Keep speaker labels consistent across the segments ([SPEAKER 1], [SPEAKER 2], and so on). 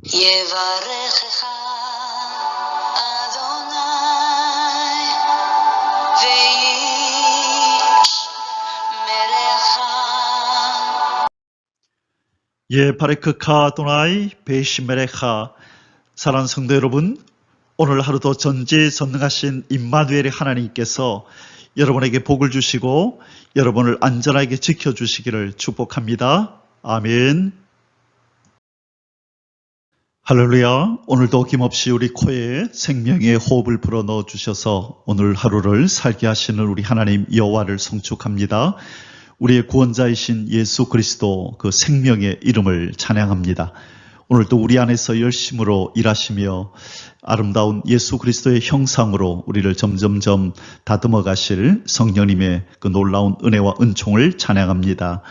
[SPEAKER 1] יברכך אדוני וישמרך.
[SPEAKER 2] 바레크카 아도나이 베이시메레카. 사랑하는 성도 여러분, 오늘 하루도 전지전능하신 임마누엘의 하나님께서 여러분에게 복을 주시고 여러분을 안전하게 지켜주시기를 축복합니다. 아멘. 할렐루야. 오늘도 어김없이 우리 코에 생명의 호흡을 불어넣어 주셔서 오늘 하루를 살게 하시는 우리 하나님 여호와를 송축합니다. 우리의 구원자이신 예수 그리스도 그 생명의 이름을 찬양합니다. 오늘도 우리 안에서 열심으로 일하시며 아름다운 예수 그리스도의 형상으로 우리를 점점점 다듬어 가실 성령님의 그 놀라운 은혜와 은총을 찬양합니다.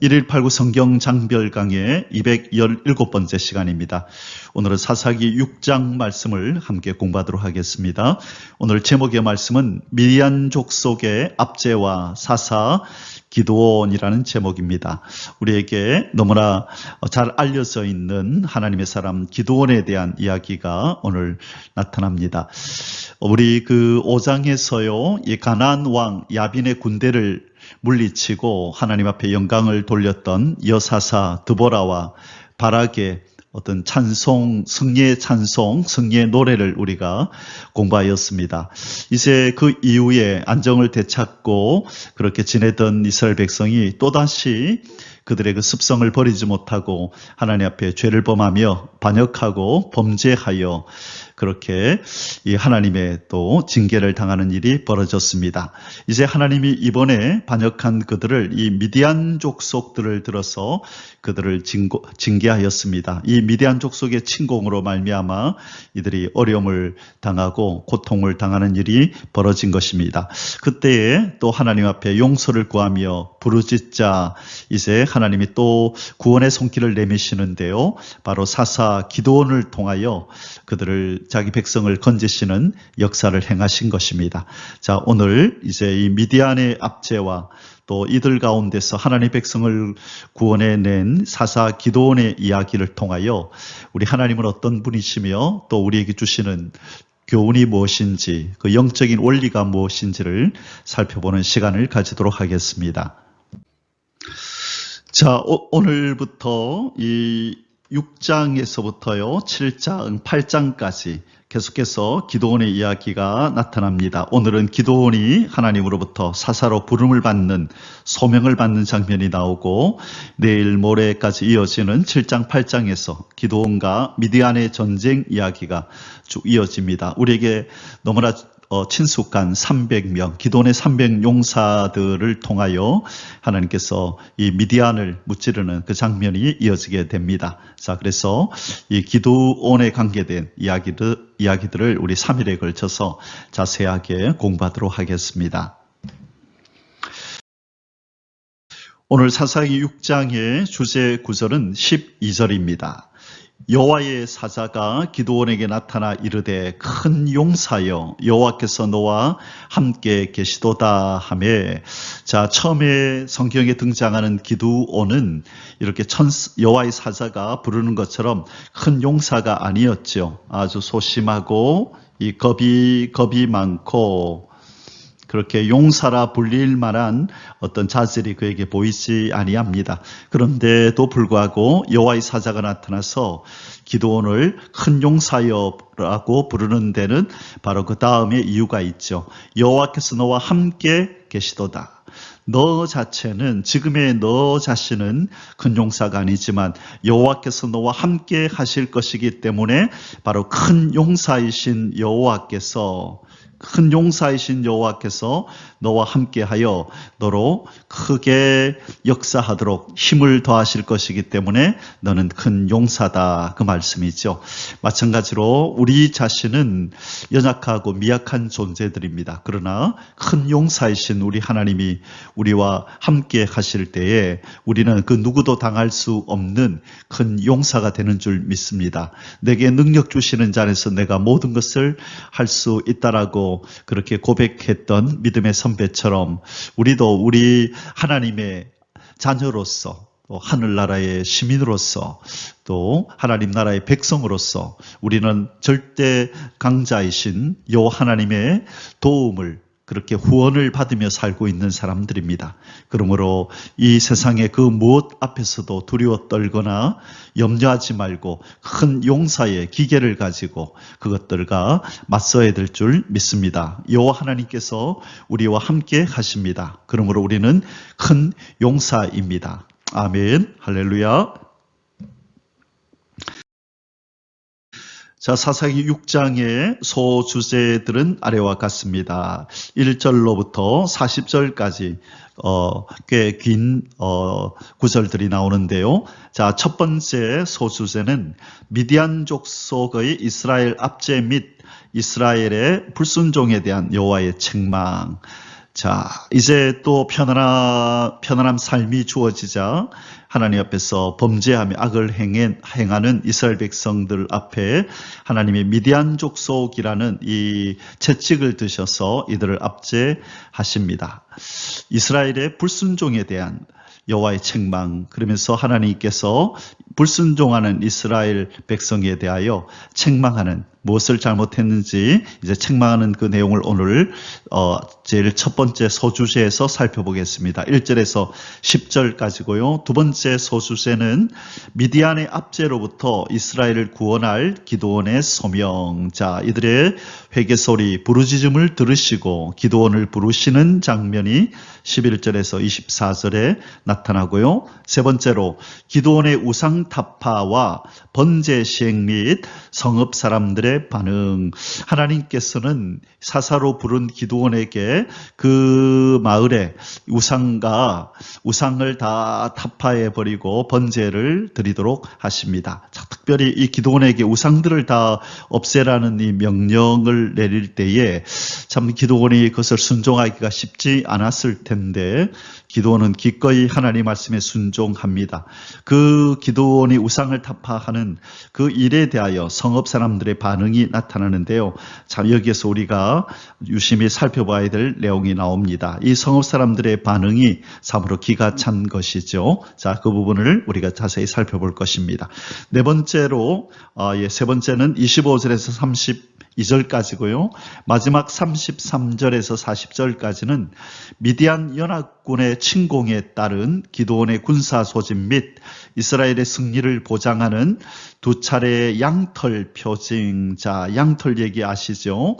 [SPEAKER 2] 1189 성경 장별강의 217번째 시간입니다. 오늘은 사사기 6장 말씀을 함께 공부하도록 하겠습니다. 오늘 제목의 말씀은 미디안 족속의 압제와 사사 기드온이라는 제목입니다. 우리에게 너무나 잘 알려져 있는 하나님의 사람 기드온에 대한 이야기가 오늘 나타납니다. 우리 그 5장에서요, 이 가나안 왕 야빈의 군대를 물리치고 하나님 앞에 영광을 돌렸던 여사사 드보라와 바락의 어떤 찬송, 승리의 찬송, 승리의 노래를 우리가 공부하였습니다. 이제 그 이후에 안정을 되찾고 그렇게 지내던 이스라엘 백성이 또다시 그들의 그 습성을 버리지 못하고 하나님 앞에 죄를 범하며 반역하고 범죄하여 그렇게 이 하나님의 또 징계를 당하는 일이 벌어졌습니다. 이제 하나님이 이번에 반역한 그들을 이 미디안 족속들을 들어서 그들을 징계하였습니다. 이 미디안 족속의 침공으로 말미암아 이들이 어려움을 당하고 고통을 당하는 일이 벌어진 것입니다. 그때에 또 하나님 앞에 용서를 구하며 부르짖자 이제 하나님이 또 구원의 손길을 내미시는데요. 바로 사사 기드온을 통하여 그들을 자기 백성을 건지시는 역사를 행하신 것입니다. 자, 오늘 이제 이 미디안의 압제와 또 이들 가운데서 하나님의 백성을 구원해낸 사사 기드온의 이야기를 통하여 우리 하나님은 어떤 분이시며 또 우리에게 주시는 교훈이 무엇인지 그 영적인 원리가 무엇인지를 살펴보는 시간을 가지도록 하겠습니다. 자, 오늘부터 이 6장에서부터요 7장, 8장까지 계속해서 기드온의 이야기가 나타납니다. 오늘은 기드온이 하나님으로부터 사사로 부름을 받는 소명을 받는 장면이 나오고 내일 모레까지 이어지는 7장, 8장에서 기드온과 미디안의 전쟁 이야기가 쭉 이어집니다. 우리에게 너무나 친숙한 300명, 기드온의 300용사들을 통하여 하나님께서 이 미디안을 무찌르는 그 장면이 이어지게 됩니다. 자, 그래서 이 기드온에 관계된 이야기들을 우리 3일에 걸쳐서 자세하게 공부하도록 하겠습니다. 오늘 사사기 6장의 주제 구절은 12절입니다. 여호와의 사자가 기드온에게 나타나 이르되 큰 용사여 여호와께서 너와 함께 계시도다 하매. 자, 처음에 성경에 등장하는 기드온은 이렇게 여호와의 사자가 부르는 것처럼 큰 용사가 아니었죠. 아주 소심하고 이 겁이 많고 그렇게 용사라 불릴 만한 어떤 자질이 그에게 보이지 아니합니다. 그런데도 불구하고 여호와의 사자가 나타나서 기드온을 큰 용사여라고 부르는 데는 바로 그 다음에 이유가 있죠. 여호와께서 너와 함께 계시도다. 너 자체는, 지금의 너 자신은 큰 용사가 아니지만 여호와께서 너와 함께 하실 것이기 때문에 바로 큰 용사이신 여호와께서 너와 함께하여 너로 크게 역사하도록 힘을 더하실 것이기 때문에 너는 큰 용사다, 그 말씀이죠. 마찬가지로 우리 자신은 연약하고 미약한 존재들입니다. 그러나 큰 용사이신 우리 하나님이 우리와 함께 하실 때에 우리는 그 누구도 당할 수 없는 큰 용사가 되는 줄 믿습니다. 내게 능력 주시는 자 안에서 내가 모든 것을 할 수 있다라고 그렇게 고백했던 믿음의 선배처럼 우리도 우리 하나님의 자녀로서 또 하늘나라의 시민으로서 또 하나님 나라의 백성으로서 우리는 절대 강자이신 요 하나님의 도움을 그렇게 후원을 받으며 살고 있는 사람들입니다. 그러므로 이 세상의 그 무엇 앞에서도 두려워 떨거나 염려하지 말고 큰 용사의 기계를 가지고 그것들과 맞서야 될 줄 믿습니다. 여호와 하나님께서 우리와 함께 하십니다. 그러므로 우리는 큰 용사입니다. 아멘. 할렐루야. 자, 사사기 6장의 소주제들은 아래와 같습니다. 1절로부터 40절까지 꽤 긴 구절들이 나오는데요. 자, 첫 번째 소주제는 미디안 족속의 이스라엘 압제 및 이스라엘의 불순종에 대한 여호와의 책망. 자, 이제 또 편안한 삶이 주어지자 하나님 앞에서 범죄하며 악을 행하는 이스라엘 백성들 앞에 하나님의 미디안 족속이라는 이 채찍을 드셔서 이들을 압제하십니다. 이스라엘의 불순종에 대한 여호와의 책망, 그러면서 하나님께서 불순종하는 이스라엘 백성에 대하여 책망하는, 무엇을 잘못했는지 이제 책망하는 그 내용을 오늘 제일 첫 번째 소주제에서 살펴보겠습니다. 1절에서 10절까지고요. 두 번째 소주제는 미디안의 압제로부터 이스라엘을 구원할 기드온의 소명. 자, 이들의 회개소리, 부르짖음을 들으시고 기드온을 부르시는 장면이 11절에서 24절에 나타나고요. 세 번째로 기드온의 우상 타파와 번제 시행 및 성읍 사람들의 반응. 하나님께서는 사사로 부른 기드온에게 그 마을에 우상을 다 타파해 버리고 번제를 드리도록 하십니다. 자, 특별히 이 기드온에게 우상들을 다 없애라는 이 명령을 내릴 때에 참 기드온이 그것을 순종하기가 쉽지 않았을 텐데 기드온은 기꺼이 하나님 말씀에 순종합니다. 그 기드온이 우상을 타파하는 그 일에 대하여 성읍 사람들의 반응이 나타나는데요. 참 여기에서 우리가 유심히 살펴봐야 될 내용이 나옵니다. 이 성읍 사람들의 반응이 참으로 기가 찬 것이죠. 자, 그 부분을 우리가 자세히 살펴볼 것입니다. 네 번째로 세 번째는 25절에서 32절까지고요. 마지막 33절에서 40절까지는 미디안 연합군의 침공에 따른 기드온의 군사 소집 및 이스라엘의 승리를 보장하는 두 차례의 양털 표징. 자, 양털 얘기 아시죠?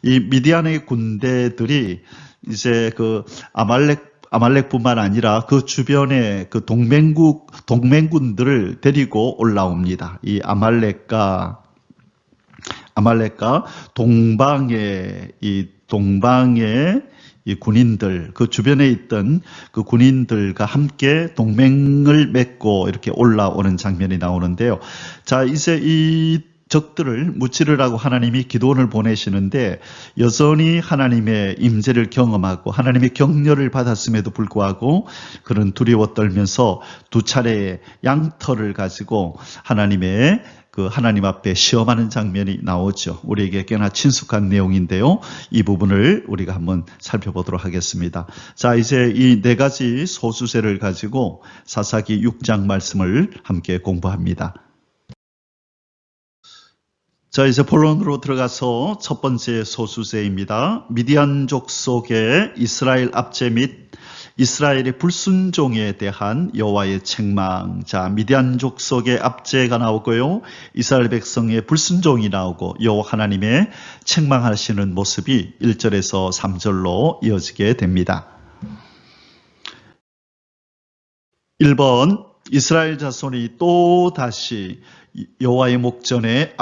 [SPEAKER 2] 이 미디안의 군대들이 이제 그 아말렉뿐만 아니라 그 주변의 그 동맹군들을 데리고 올라옵니다. 이 아말렉과 동방의 이 군인들, 그 주변에 있던 그 군인들과 함께 동맹을 맺고 이렇게 올라오는 장면이 나오는데요. 자, 이제 이 적들을 무찌르라고 하나님이 기드온을 보내시는데 여전히 하나님의 임재를 경험하고 하나님의 격려를 받았음에도 불구하고 그런 두려워 떨면서 두 차례의 양털을 가지고 하나님 앞에 시험하는 장면이 나오죠. 우리에게 꽤나 친숙한 내용인데요. 이 부분을 우리가 한번 살펴보도록 하겠습니다. 자, 이제 이 네 가지 소수제를 가지고 사사기 6장 말씀을 함께 공부합니다. 자, 이제 본론으로 들어가서 첫 번째 소수제입니다. 미디안 족속의 이스라엘 압제 및 이스라엘의 불순종에 대한 여호와의 책망. 자, 미디안 족속의 압제가 나오고요. 이스라엘 백성의 불순종이 나오고 여호와 하나님의 책망하시는 모습이 1절에서 3절로 이어지게 됩니다. 1번, 이스라엘 자손이 또 다시 여호와의 목전에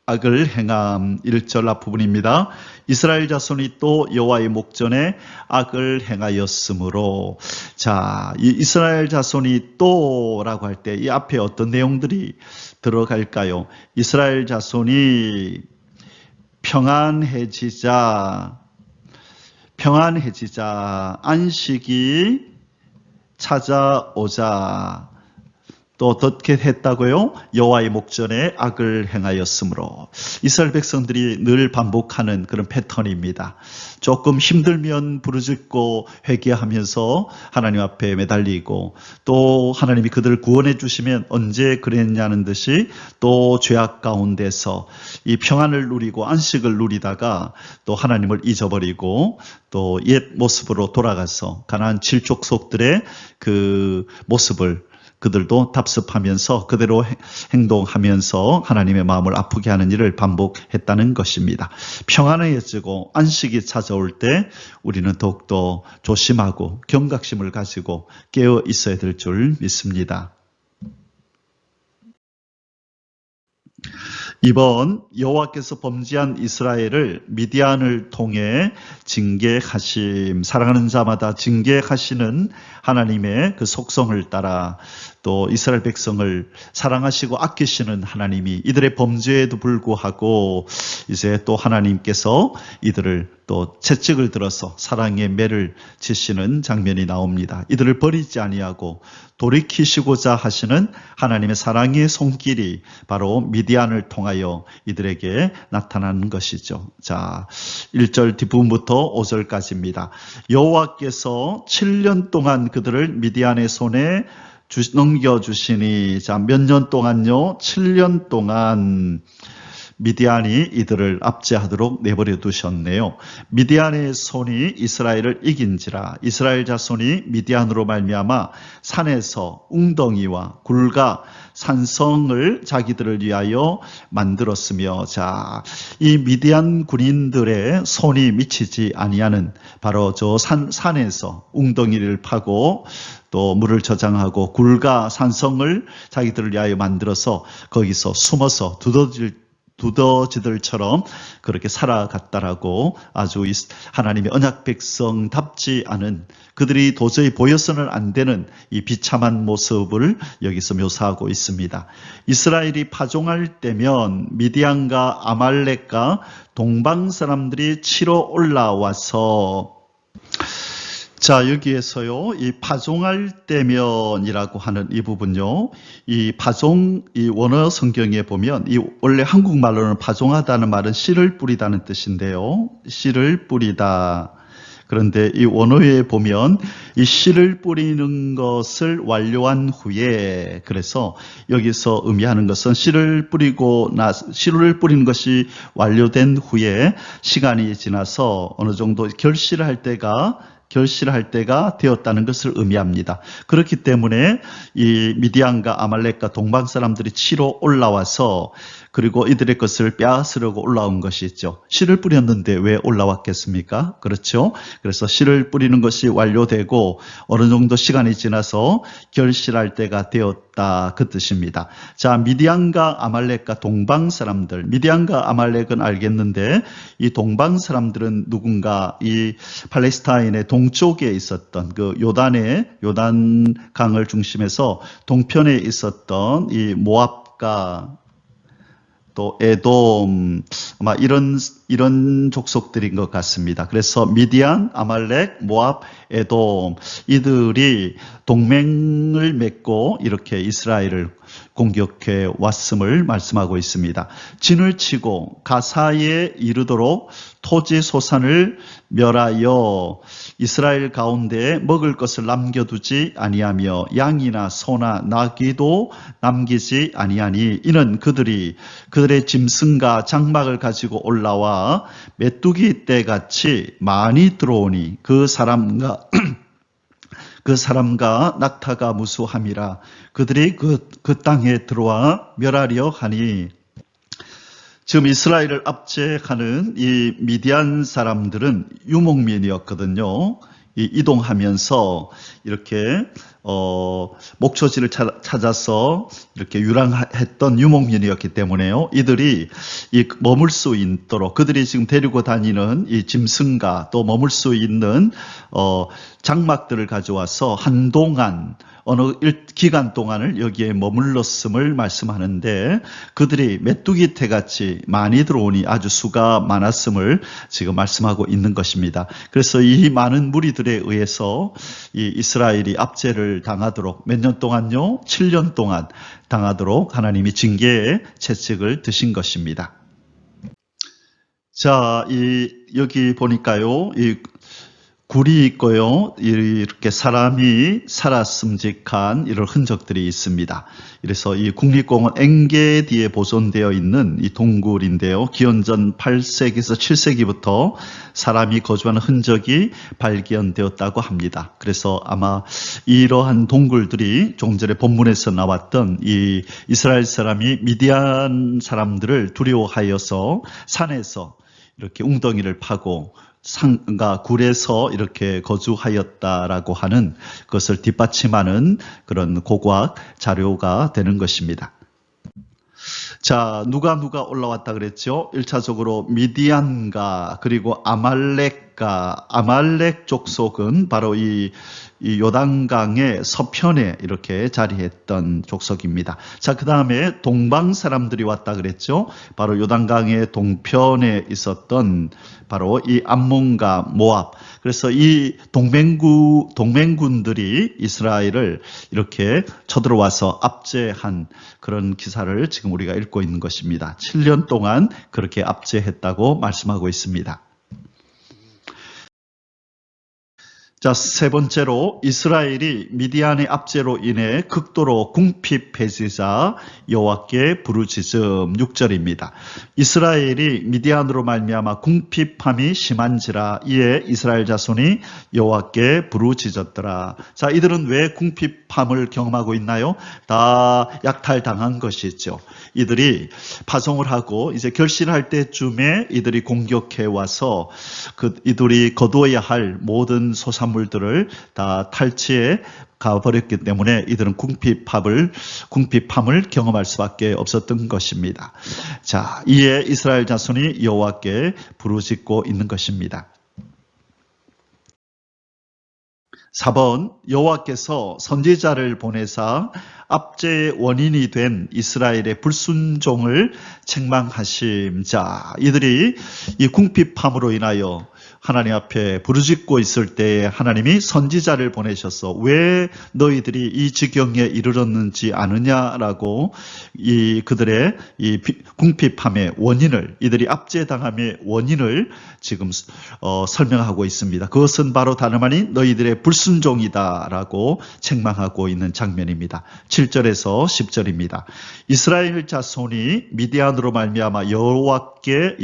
[SPEAKER 2] 악을 행함. 1절 앞부분입니다. 이스라엘 자손이 또 여호와의 목전에 악을 행하였으므로. 자, 이 이스라엘 자손이 또라고 할 때 이 앞에 어떤 내용들이 들어갈까요? 이스라엘 자손이 평안해지자 안식이 찾아오자, 또 어떻게 했다고요? 여호와의 목전에 악을 행하였으므로. 이스라엘 백성들이 늘 반복하는 그런 패턴입니다. 조금 힘들면 부르짖고 회개하면서 하나님 앞에 매달리고, 또 하나님이 그들을 구원해 주시면 언제 그랬냐는 듯이 또 죄악 가운데서 이 평안을 누리고 안식을 누리다가 또 하나님을 잊어버리고 또 옛 모습으로 돌아가서 가나안 7족속들의 그 모습을 그들도 답습하면서 그대로 행동하면서 하나님의 마음을 아프게 하는 일을 반복했다는 것입니다. 평안해지고 안식이 찾아올 때 우리는 더욱더 조심하고 경각심을 가지고 깨어 있어야 될 줄 믿습니다. 이번 여호와께서 범죄한 이스라엘을 미디안을 통해 징계하심, 사랑하는 자마다 징계하시는 하나님의 그 속성을 따라 또 이스라엘 백성을 사랑하시고 아끼시는 하나님이 이들의 범죄에도 불구하고 이제 또 하나님께서 이들을 또 채찍을 들어서 사랑의 매를 치시는 장면이 나옵니다. 이들을 버리지 아니하고 돌이키시고자 하시는 하나님의 사랑의 손길이 바로 미디안을 통하여 이들에게 나타나는 것이죠. 자, 1절 뒷부분부터 5절까지입니다. 여호와께서 7년 동안 그들을 미디안의 손에 넘겨주시니, 자, 몇 년 동안요? 7년 동안 미디안이 이들을 압제하도록 내버려 두셨네요. 미디안의 손이 이스라엘을 이긴지라. 이스라엘 자손이 미디안으로 말미암아 산에서 웅덩이와 굴과 산성을 자기들을 위하여 만들었으며, 자, 이 미디안 군인들의 손이 미치지 아니하는 바로 저 산에서 웅덩이를 파고 또 물을 저장하고 굴과 산성을 자기들을 위하여 만들어서 거기서 숨어서 두더지들처럼 그렇게 살아갔다라고 아주 하나님의 언약 백성답지 않은, 그들이 도저히 보여서는 안 되는 이 비참한 모습을 여기서 묘사하고 있습니다. 이스라엘이 파종할 때면 미디안과 아말렉과 동방 사람들이 치러 올라와서, 자, 여기에서요, 이 파종할 때면이라고 하는 이 부분요, 이 파종, 이 원어 성경에 보면, 이 원래 한국말로는 파종하다는 말은 씨를 뿌리다는 뜻인데요, 씨를 뿌리다. 그런데 이 원어에 보면 이 씨를 뿌리는 것을 완료한 후에, 그래서 여기서 의미하는 것은 씨를 뿌리는 것이 완료된 후에 시간이 지나서 어느 정도 결실할 때가 되었다는 것을 의미합니다. 그렇기 때문에 이 미디안과 아말렉과 동방 사람들이 치러 올라와서 그리고 이들의 것을 빼앗으려고 올라온 것이 있죠. 씨를 뿌렸는데 왜 올라왔겠습니까? 그렇죠? 그래서 씨를 뿌리는 것이 완료되고 어느 정도 시간이 지나서 결실할 때가 되었다, 그 뜻입니다. 자, 미디안과 아말렉과 동방 사람들, 미디안과 아말렉은 알겠는데 이 동방 사람들은 누군가, 이 팔레스타인의 동쪽에 있었던 그 요단 강을 중심해서 동편에 있었던 이 모압과 또 에돔, 아마 이런 족속들인 것 같습니다. 그래서 미디안, 아말렉, 모압, 에돔, 이들이 동맹을 맺고 이렇게 이스라엘을 공격해 왔음을 말씀하고 있습니다. 진을 치고 가사에 이르도록 토지 소산을 멸하여 이스라엘 가운데 먹을 것을 남겨두지 아니하며 양이나 소나 나귀도 남기지 아니하니, 이는 그들의 짐승과 장막을 가지고 올라와 메뚜기 떼같이 많이 들어오니 그 사람과 낙타가 무수함이라. 그들이 그 땅에 들어와 멸하려 하니, 지금 이스라엘을 압제하는 이 미디안 사람들은 유목민이었거든요. 이동하면서 이렇게 목초지를 찾아서 이렇게 유랑했던 유목민이었기 때문에요. 이들이 머물 수 있도록 그들이 지금 데리고 다니는 이 짐승과 또 머물 수 있는 장막들을 가져와서 한동안 어느 기간 동안을 여기에 머물렀음을 말씀하는데, 그들이 메뚜기 떼같이 많이 들어오니 아주 수가 많았음을 지금 말씀하고 있는 것입니다. 그래서 이 많은 무리들에 의해서 이 이스라엘이 압제를 징계를 당하도록 몇 년 동안요? 7년 동안 당하도록 하나님이 징계의 채찍을 드신 것입니다. 자, 여기 보니까요, 이 굴이 있고요, 이렇게 사람이 살았음직한 이런 흔적들이 있습니다. 그래서 이 국립공원 엥게디에 보존되어 있는 이 동굴인데요, 기원전 8세기에서 7세기부터 사람이 거주하는 흔적이 발견되었다고 합니다. 그래서 아마 이러한 동굴들이 조금 전에 본문에서 나왔던 이 이스라엘 사람이 미디안 사람들을 두려워하여서 산에서 이렇게 웅덩이를 파고 상가 굴에서 이렇게 거주하였다라고 하는 것을 뒷받침하는 그런 고고학 자료가 되는 것입니다. 자, 누가 올라왔다 그랬죠? 1차적으로 미디안과 그리고 아말렉 족속은 바로 이 요단강의 서편에 이렇게 자리했던 족속입니다. 자, 그 다음에 동방 사람들이 왔다 그랬죠? 바로 요단강의 동편에 있었던 바로 이 암몬과 모압. 그래서 이 동맹군들이 이스라엘을 이렇게 쳐들어와서 압제한 그런 기사를 지금 우리가 읽고 있는 것입니다. 7년 동안 그렇게 압제했다고 말씀하고 있습니다. 자, 세 번째로 이스라엘이 미디안의 압제로 인해 극도로 궁핍해지자 여호와께 부르짖음 6절입니다. 이스라엘이 미디안으로 말미암아 궁핍함이 심한지라 이에 이스라엘 자손이 여호와께 부르짖었더라. 자, 이들은 왜 궁핍함을 경험하고 있나요? 다 약탈당한 것이죠. 이들이 파송을 하고 이제 결실할 때쯤에 이들이 공격해 와서 이들이 거두어야 할 모든 소산물들을 다 탈취해 가버렸기 때문에 이들은 궁핍함을 경험할 수밖에 없었던 것입니다. 자, 이에 이스라엘 자손이 여호와께 부르짖고 있는 것입니다. 4번, 여호와께서 선지자를 보내사 압제의 원인이 된 이스라엘의 불순종을 책망하심. 자, 이들이 이 궁핍함으로 인하여 하나님 앞에 부르짖고 있을 때에 하나님이 선지자를 보내셔서 왜 너희들이 이 지경에 이르렀는지 아느냐라고 그들의 궁핍함의 원인을, 이들이 압제당함의 원인을 지금 설명하고 있습니다. 그것은 바로 다름 아닌 너희들의 불순종이다라고 책망하고 있는 장면입니다. 7절에서 10절입니다. 이스라엘 자손이 미디안으로 말미암아 여호와께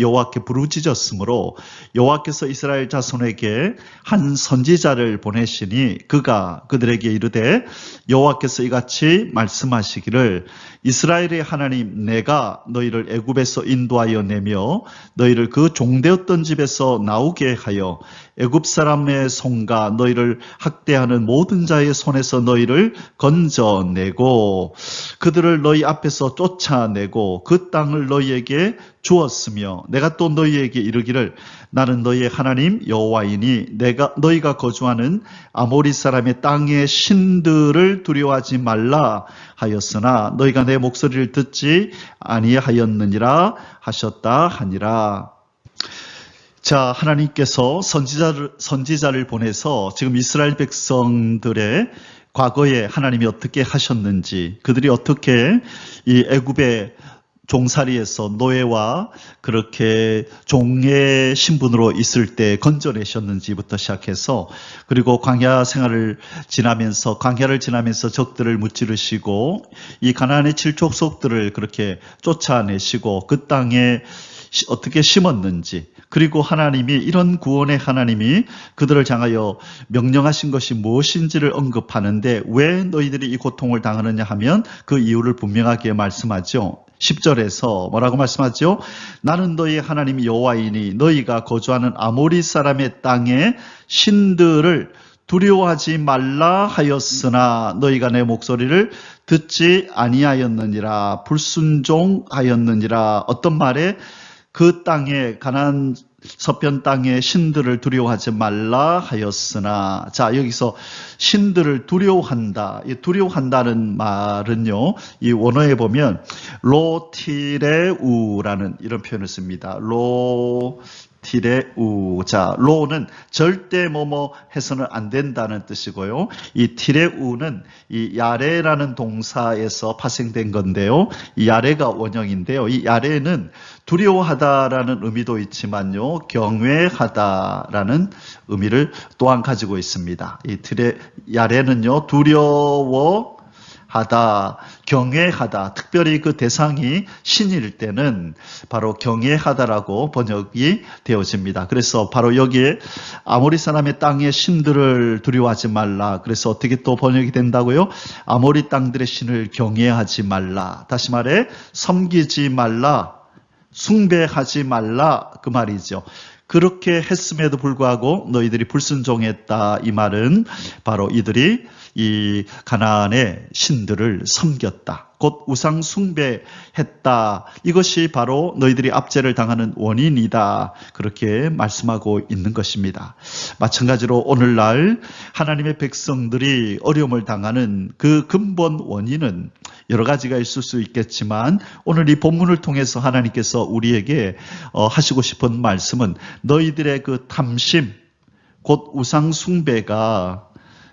[SPEAKER 2] 부르짖었으므로 여호와께서 이스라엘 자손에게 한 선지자를 보내시니 그가 그들에게 이르되 여호와께서 이같이 말씀하시기를 이스라엘의 하나님 내가 너희를 애굽에서 인도하여 내며 너희를 그 종되었던 집에서 나오게 하여 애굽 사람의 손과 너희를 학대하는 모든 자의 손에서 너희를 건져내고 그들을 너희 앞에서 쫓아내고 그 땅을 너희에게 주었으며 내가 또 너희에게 이르기를 나는 너희의 하나님 여호와이니 너희가 거주하는 아모리 사람의 땅의 신들을 두려워하지 말라 하였으나 너희가 내 목소리를 듣지 아니하였느니라 하셨다 하니라. 자, 하나님께서 선지자를 보내서 지금 이스라엘 백성들의 과거에 하나님이 어떻게 하셨는지, 그들이 어떻게 이 애굽의 종살이에서 노예와 그렇게 종의 신분으로 있을 때 건져내셨는지부터 시작해서 그리고 광야를 지나면서 적들을 무찌르시고 이 가나안의 7족속들을 그렇게 쫓아내시고 그 땅에 어떻게 심었는지, 그리고 하나님이 이런 구원의 하나님이 그들을 향하여 명령하신 것이 무엇인지를 언급하는데 왜 너희들이 이 고통을 당하느냐 하면 그 이유를 분명하게 말씀하죠. 10절에서 뭐라고 말씀하죠? 나는 너희 하나님 여호와이니 너희가 거주하는 아모리 사람의 땅에 신들을 두려워하지 말라 하였으나 너희가 내 목소리를 듣지 아니하였느니라. 불순종하였느니라. 어떤 말에 그 땅에 가나안 서편 땅의 신들을 두려워하지 말라 하였으나, 자, 여기서 신들을 두려워한다. 이 두려워한다는 말은요, 이 원어에 보면 로티레우라는 이런 표현을 씁니다. 티레우. 자, 로는 절대 뭐뭐 해서는 안 된다는 뜻이고요. 이 티레우는 이 야레라는 동사에서 파생된 건데요. 이 야레가 원형인데요. 이 야레는 두려워하다라는 의미도 있지만요. 경외하다라는 의미를 또한 가지고 있습니다. 이 야레는요. 두려워하다, 경외하다, 특별히 그 대상이 신일 때는 바로 경외하다라고 번역이 되어집니다. 그래서 바로 여기에 아모리 사람의 땅의 신들을 두려워하지 말라. 그래서 어떻게 또 번역이 된다고요? 아모리 땅들의 신을 경외하지 말라. 다시 말해 섬기지 말라, 숭배하지 말라, 그 말이죠. 그렇게 했음에도 불구하고 너희들이 불순종했다. 이 말은 바로 이들이 이 가나안의 신들을 섬겼다. 곧 우상 숭배했다. 이것이 바로 너희들이 압제를 당하는 원인이다. 그렇게 말씀하고 있는 것입니다. 마찬가지로 오늘날 하나님의 백성들이 어려움을 당하는 그 근본 원인은 여러 가지가 있을 수 있겠지만 오늘 이 본문을 통해서 하나님께서 우리에게 하시고 싶은 말씀은 너희들의 그 탐심, 곧 우상 숭배가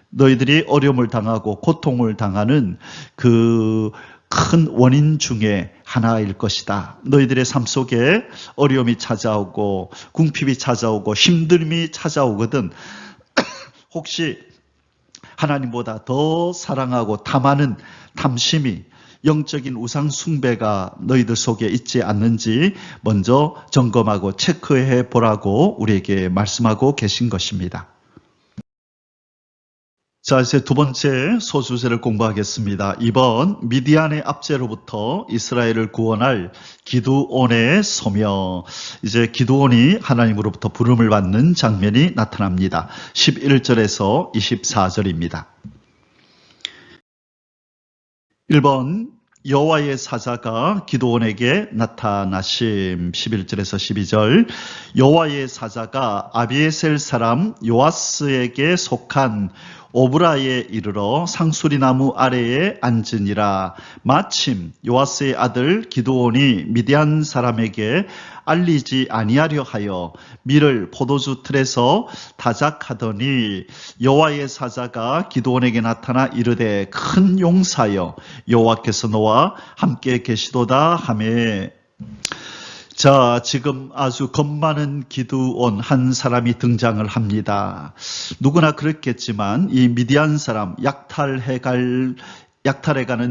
[SPEAKER 2] 너희들이 어려움을 당하고 고통을 당하는 그 큰 원인 중에 하나일 것이다. 너희들의 삶 속에 어려움이 찾아오고 궁핍이 찾아오고 힘듦이 찾아오거든 혹시 하나님보다 더 사랑하고 탐하는 탐심이, 영적인 우상 숭배가 너희들 속에 있지 않는지 먼저 점검하고 체크해 보라고 우리에게 말씀하고 계신 것입니다. 자, 이제 두 번째 소주제를 공부하겠습니다. 이번 미디안의 압제로부터 이스라엘을 구원할 기드온의 소명. 이제 기드온이 하나님으로부터 부름을 받는 장면이 나타납니다. 11절에서 24절입니다. 1번 여호와의 사자가 기드온에게 나타나심. 11절에서 12절. 여호와의 사자가 아비에셀 사람 요아스에게 속한 오브라에 이르러 상수리 나무 아래에 앉으니라. 마침 요아스의 아들 기드온이 미디안 사람에게 알리지 아니하려 하여 밀을 포도주 틀에서 다작하더니 여호와의 사자가 기드온에게 나타나 이르되 큰 용사여 여호와께서 너와 함께 계시도다 하매. 자, 지금 아주 겁많은 기드온 한 사람이 등장을 합니다. 누구나 그랬겠지만 이 미디안 사람, 약탈해 가는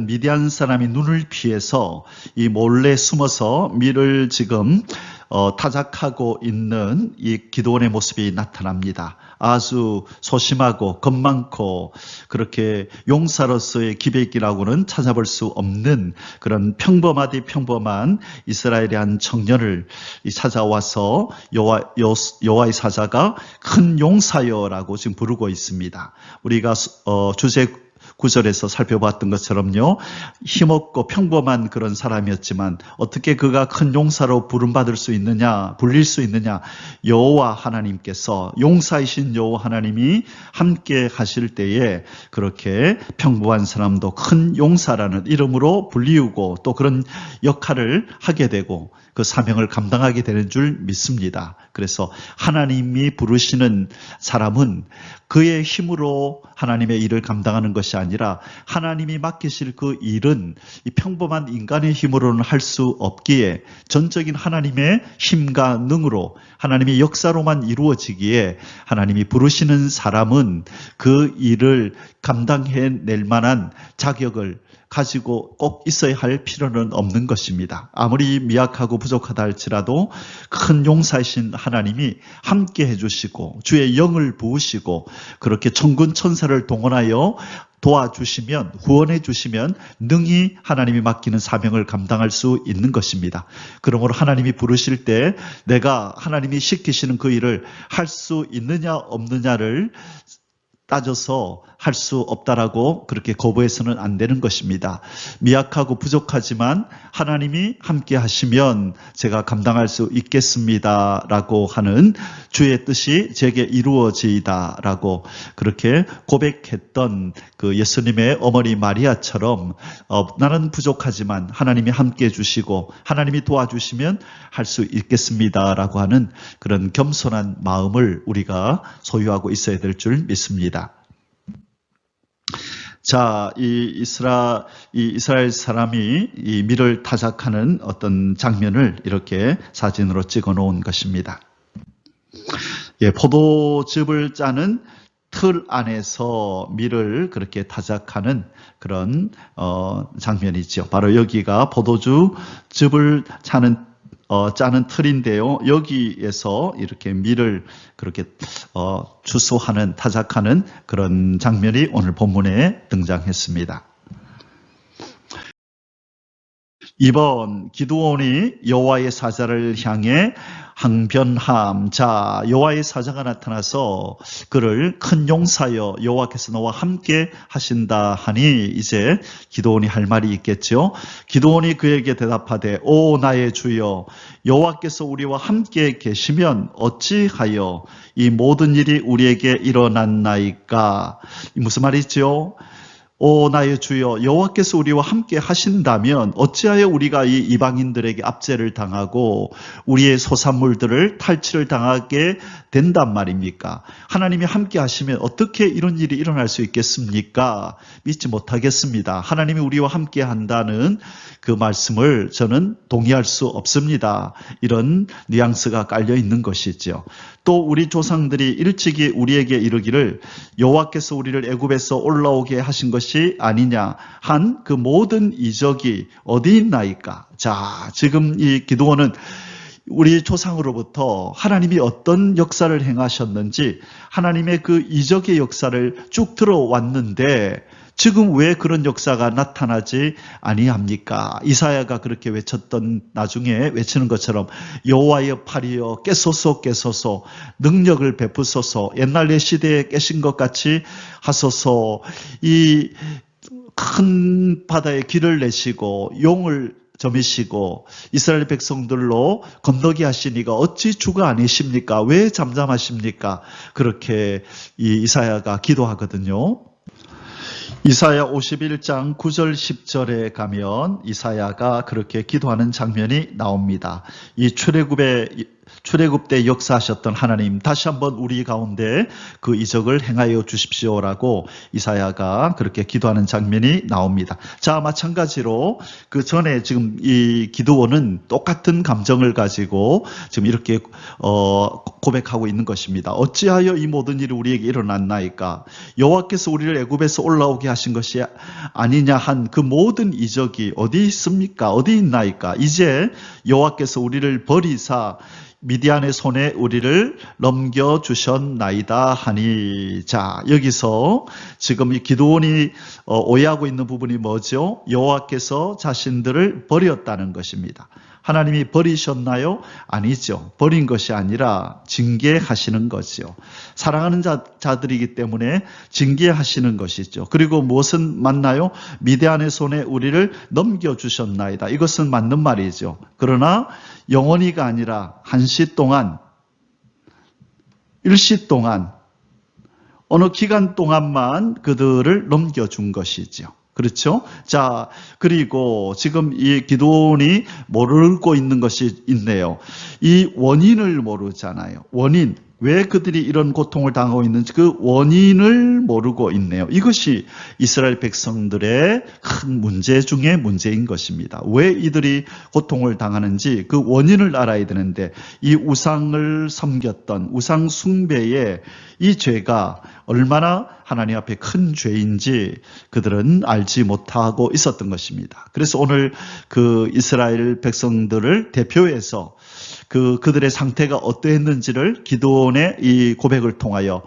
[SPEAKER 2] 미디안 사람이 눈을 피해서 이 몰래 숨어서 밀을 지금 타작하고 있는 이 기드온의 모습이 나타납니다. 아주 소심하고 겁 많고 그렇게 용사로서의 기백이라고는 찾아볼 수 없는 그런 평범한 이스라엘의 한 청년을 찾아와서 여호와의 사자가 큰 용사여라고 지금 부르고 있습니다. 우리가 주제 9절에서 살펴봤던 것처럼요. 힘없고 평범한 그런 사람이었지만 어떻게 그가 큰 용사로 부름받을 수 있느냐, 불릴 수 있느냐. 여호와 하나님께서, 용사이신 여호와 하나님이 함께 하실 때에 그렇게 평범한 사람도 큰 용사라는 이름으로 불리우고 또 그런 역할을 하게 되고 그 사명을 감당하게 되는 줄 믿습니다. 그래서 하나님이 부르시는 사람은 그의 힘으로 하나님의 일을 감당하는 것이 아니라 하나님이 맡기실 그 일은 이 평범한 인간의 힘으로는 할 수 없기에 전적인 하나님의 힘과 능으로 하나님의 역사로만 이루어지기에 하나님이 부르시는 사람은 그 일을 감당해낼 만한 자격을 가지고 꼭 있어야 할 필요는 없는 것입니다. 아무리 미약하고 부족하다 할지라도 큰 용사이신 하나님이 함께 해주시고 주의 영을 부으시고 그렇게 천군 천사를 동원하여 도와주시면, 후원해 주시면 능히 하나님이 맡기는 사명을 감당할 수 있는 것입니다. 그러므로 하나님이 부르실 때 내가 하나님이 시키시는 그 일을 할 수 있느냐 없느냐를 따져서 할 수 없다라고 그렇게 거부해서는 안 되는 것입니다. 미약하고 부족하지만 하나님이 함께 하시면 제가 감당할 수 있겠습니다라고 하는 주의 뜻이 제게 이루어지이다라고 그렇게 고백했던 그 예수님의 어머니 마리아처럼 나는 부족하지만 하나님이 함께 해주시고 하나님이 도와주시면 할 수 있겠습니다라고 하는 그런 겸손한 마음을 우리가 소유하고 있어야 될 줄 믿습니다. 자, 이 이스라엘 사람이 이 밀을 타작하는 어떤 장면을 이렇게 사진으로 찍어 놓은 것입니다. 예, 포도즙을 짜는 틀 안에서 밀을 그렇게 타작하는 그런 장면이죠. 바로 여기가 포도즙을 짜는 틀인데요. 여기에서 이렇게 밀을 그렇게 주소하는 타작하는 그런 장면이 오늘 본문에 등장했습니다. 이번 기드온이 여호와의 사자를 향해 항변함. 자, 여호와의 사자가 나타나서 그를 큰 용사여 여호와께서 너와 함께 하신다 하니 이제 기드온이 할 말이 있겠죠. 기드온이 그에게 대답하되 오 나의 주여 여호와께서 우리와 함께 계시면 어찌하여 이 모든 일이 우리에게 일어났나이까. 무슨 말이죠? 오 나의 주여 여호와께서 우리와 함께 하신다면 어찌하여 우리가 이 이방인들에게 압제를 당하고 우리의 소산물들을 탈취를 당하게 된단 말입니까? 하나님이 함께 하시면 어떻게 이런 일이 일어날 수 있겠습니까? 믿지 못하겠습니다. 하나님이 우리와 함께 한다는 그 말씀을 저는 동의할 수 없습니다. 이런 뉘앙스가 깔려 있는 것이죠. 또 우리 조상들이 일찍이 우리에게 이르기를 여호와께서 우리를 애굽에서 올라오게 하신 것이 아니냐 한 그 모든 이적이 어디 있나이까. 자, 지금 이 기드온은 우리 조상으로부터 하나님이 어떤 역사를 행하셨는지 하나님의 그 이적의 역사를 쭉 들어왔는데 지금 왜 그런 역사가 나타나지 아니합니까? 이사야가 그렇게 외쳤던 나중에 외치는 것처럼 여호와의 팔이여 깨소서 깨소서 능력을 베푸소서 옛날 시대에 깨신 것 같이 하소서. 이 큰 바다에 길을 내시고 용을 점이시고 이스라엘 백성들로 건너게 하시니가 어찌 주가 아니십니까? 왜 잠잠하십니까? 그렇게 이 이사야가 기도하거든요. 이사야 51장 9절 10절에 가면 이사야가 그렇게 기도하는 장면이 나옵니다. 이 출애굽 때 역사하셨던 하나님 다시 한번 우리 가운데 그 이적을 행하여 주십시오라고 이사야가 그렇게 기도하는 장면이 나옵니다. 자, 마찬가지로 그 전에 지금 이 기드온은 똑같은 감정을 가지고 지금 이렇게 고백하고 있는 것입니다. 어찌하여 이 모든 일이 우리에게 일어났나이까? 여호와께서 우리를 애굽에서 올라오게 하신 것이 아니냐 한 그 모든 이적이 어디 있습니까? 어디 있나이까? 이제 여호와께서 우리를 버리사 미디안의 손에 우리를 넘겨주셨나이다 하니. 자, 여기서 지금 이 기드온이 오해하고 있는 부분이 뭐죠? 여호와께서 자신들을 버렸다는 것입니다. 하나님이 버리셨나요? 아니죠. 버린 것이 아니라 징계하시는 거죠. 사랑하는 자들이기 때문에 징계하시는 것이죠. 그리고 무엇은 맞나요? 미디안의 손에 우리를 넘겨주셨나이다. 이것은 맞는 말이죠. 그러나 영원히가 아니라 한시 동안, 일시 동안, 어느 기간 동안만 그들을 넘겨준 것이죠. 그렇죠? 자, 그리고 지금 이 기드온이 모르고 있는 것이 있네요. 이 원인을 모르잖아요. 원인. 왜 그들이 이런 고통을 당하고 있는지 그 원인을 모르고 있네요. 이것이 이스라엘 백성들의 큰 문제 중에 문제인 것입니다. 왜 이들이 고통을 당하는지 그 원인을 알아야 되는데 이 우상을 섬겼던 우상 숭배의 이 죄가 얼마나 하나님 앞에 큰 죄인지 그들은 알지 못하고 있었던 것입니다. 그래서 오늘 그 이스라엘 백성들을 대표해서 그들의 상태가 어떠했는지를 기드온의 이 고백을 통하여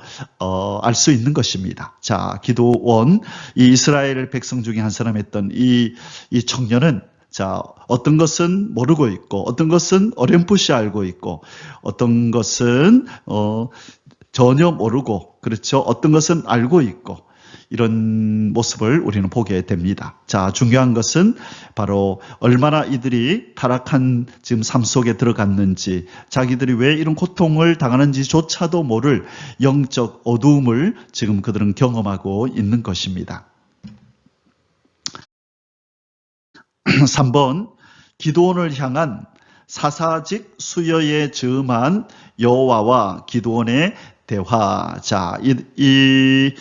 [SPEAKER 2] 알 수 있는 것입니다. 자, 기드온 이 이스라엘 백성 중에 한 사람이었던 이 청년은 자, 어떤 것은 모르고 있고 어떤 것은 어렴풋이 알고 있고 어떤 것은 전혀 모르고, 그렇죠? 어떤 것은 알고 있고, 이런 모습을 우리는 보게 됩니다. 자, 중요한 것은 바로 얼마나 이들이 타락한 지금 삶 속에 들어갔는지, 자기들이 왜 이런 고통을 당하는지조차도 모를 영적 어두움을 지금 그들은 경험하고 있는 것입니다. 3번, 기드온을 향한 사사직 수여에 즈음한 여호와와 기드온의 대화. 자, 이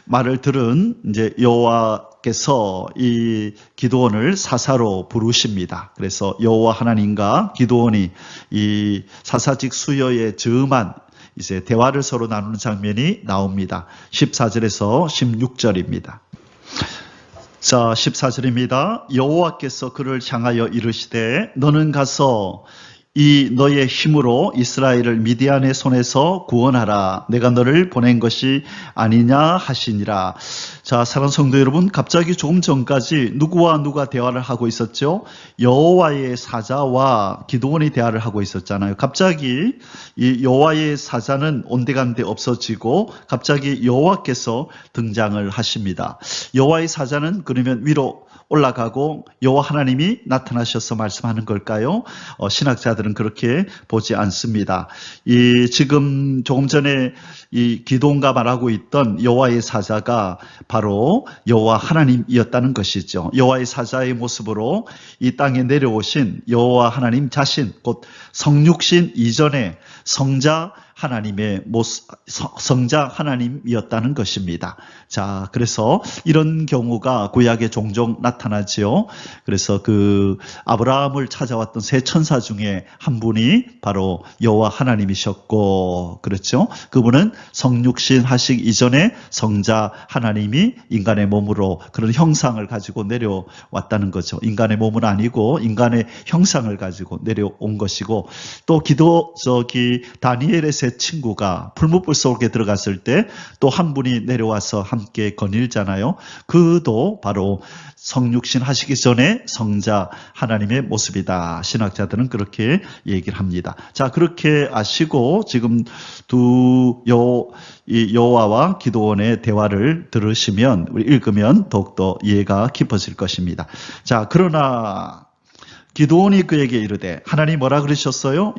[SPEAKER 2] 말을 들은 이제 여호와께서 이 기드온을 사사로 부르십니다. 그래서 여호와 하나님과 기드온이 이 사사직 수여에 즈음한 이제 대화를 서로 나누는 장면이 나옵니다. 14절에서 16절입니다. 자, 14절입니다. 여호와께서 그를 향하여 이르시되 너는 가서 이 너의 힘으로 이스라엘을 미디안의 손에서 구원하라. 내가 너를 보낸 것이 아니냐 하시니라. 자, 사랑하는 성도 여러분, 갑자기 조금 전까지 누구와 누가 대화를 하고 있었죠? 여호와의 사자와 기드온이 대화를 하고 있었잖아요. 갑자기 이 여호와의 사자는 온데간데 없어지고 갑자기 여호와께서 등장을 하십니다. 여호와의 사자는 그러면 위로 올라가고 여호와 하나님이 나타나셔서 말씀하는 걸까요? 신학자들은 그렇게 보지 않습니다. 지금 조금 전에 이 기드온과 말하고 있던 여호와의 사자가 바로 여호와 하나님이었다는 것이죠. 여호와의 사자의 모습으로 이 땅에 내려오신 여호와 하나님 자신, 곧 성육신 이전에 성자 하나님의 모습, 성자 하나님이었다는 것입니다. 자, 그래서 이런 경우가 구약에 종종 나타나지요. 그래서 그 아브라함을 찾아왔던 세 천사 중에 한 분이 바로 여호와 하나님이셨고, 그렇죠? 그분은 성육신 하시기 이전에 성자 하나님이 인간의 몸으로 그런 형상을 가지고 내려왔다는 거죠. 인간의 몸은 아니고 인간의 형상을 가지고 내려온 것이고, 또 다니엘의 세 친구가 풀무불 속에 들어갔을 때 또 한 분이 내려와서 함께 거닐잖아요. 그도 바로 성육신 하시기 전에 성자 하나님의 모습이다. 신학자들은 그렇게 얘기를 합니다. 자, 그렇게 아시고 지금 여호와와 기드온의 대화를 들으시면, 우리 읽으면 더욱더 이해가 깊어질 것입니다. 자, 그러나 기드온이 그에게 이르되, 하나님 뭐라 그러셨어요?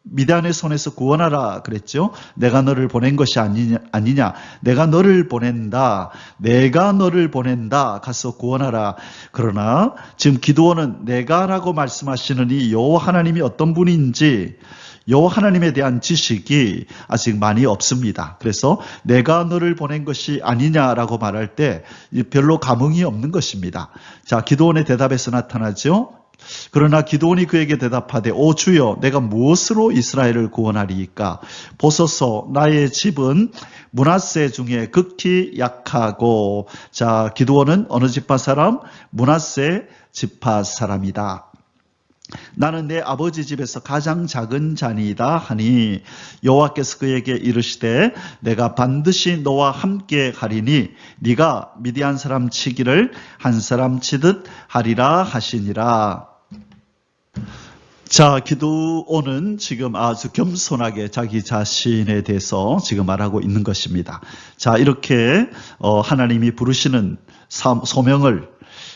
[SPEAKER 2] 미디안의 손에서 구원하라 그랬죠. 내가 너를 보낸 것이 아니냐. 내가 너를 보낸다. 가서 구원하라. 그러나 지금 기드온은 내가라고 말씀하시는 이 여호와 하나님이 어떤 분인지 여호와 하나님에 대한 지식이 아직 많이 없습니다. 그래서 내가 너를 보낸 것이 아니냐라고 말할 때 별로 감흥이 없는 것입니다. 자, 기드온의 대답에서 나타나죠. 그러나 기드온이 그에게 대답하되, 오 주여, 내가 무엇으로 이스라엘을 구원하리이까? 보소서, 나의 집은 므낫세 중에 극히 약하고. 자, 기드온은 어느 지파 사람? 므낫세 지파 사람이다. 나는 내 아버지 집에서 가장 작은 자니이다 하니, 여호와께서 그에게 이르시되, 내가 반드시 너와 함께 하리니 네가 미디안 사람 치기를 한 사람 치듯 하리라 하시니라. 자, 기드온은 지금 아주 겸손하게 자기 자신에 대해서 지금 말하고 있는 것입니다. 자, 이렇게 하나님이 부르시는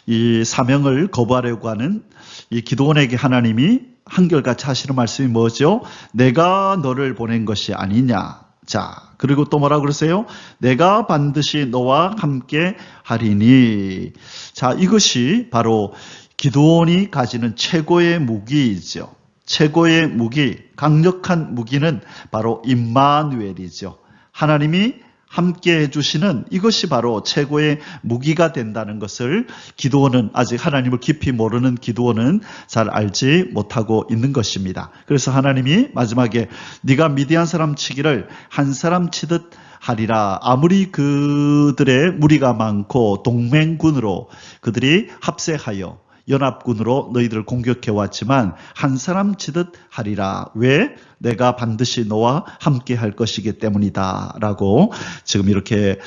[SPEAKER 2] 이 사명을 거부하려고 하는 이 기드온에게 하나님이 한결같이 하시는 말씀이 뭐죠? 내가 너를 보낸 것이 아니냐. 자, 그리고 또 뭐라고 그러세요? 내가 반드시 너와 함께 하리니. 자, 이것이 바로 기드온이 가지는 최고의 무기이죠. 최고의 무기, 강력한 무기는 바로 임마누엘이죠. 하나님이 함께 해주시는 이것이 바로 최고의 무기가 된다는 것을 기드온은, 아직 하나님을 깊이 모르는 기드온은 잘 알지 못하고 있는 것입니다. 그래서 하나님이 마지막에 네가 미디안 사람 치기를 한 사람 치듯 하리라. 아무리 그들의 무리가 많고 동맹군으로 그들이 합세하여 연합군으로 너희들을 공격해왔지만 한 사람 치듯 하리라. 왜? 내가 반드시 너와 함께 할 것이기 때문이다 라고 지금 이렇게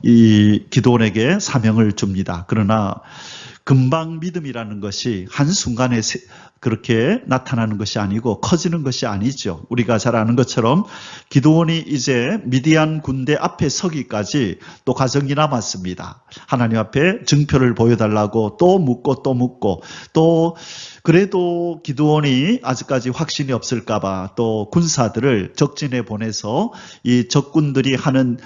[SPEAKER 2] 이 기드온에게 사명을 줍니다. 그러나 금방 믿음이라는 것이 한순간에 그렇게 나타나는 것이 아니고 커지는 것이 아니죠. 우리가 잘 아는 것처럼 기드온이 이제 미디안 군대 앞에 서기까지 또 과정이 남았습니다. 하나님 앞에 증표를 보여달라고 또 묻고 또 묻고, 또 그래도 기드온이 아직까지 확신이 없을까봐 또 군사들을 적진에 보내서 이 적군들이 하는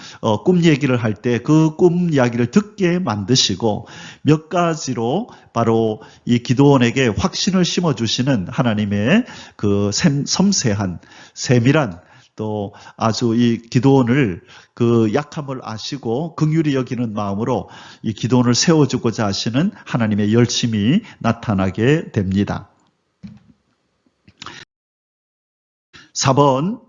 [SPEAKER 2] 꿈 얘기를 할 때 그 꿈 이야기를 듣게 만드시고, 몇 가지로 바로 이 기드온에게 확신을 심어주시는 하나님의 그 섬세한 세밀한, 또 아주 이 기드온을 그 약함을 아시고 긍휼히 여기는 마음으로 이 기드온을 세워주고자 하시는 하나님의 열심이 나타나게 됩니다. 4번,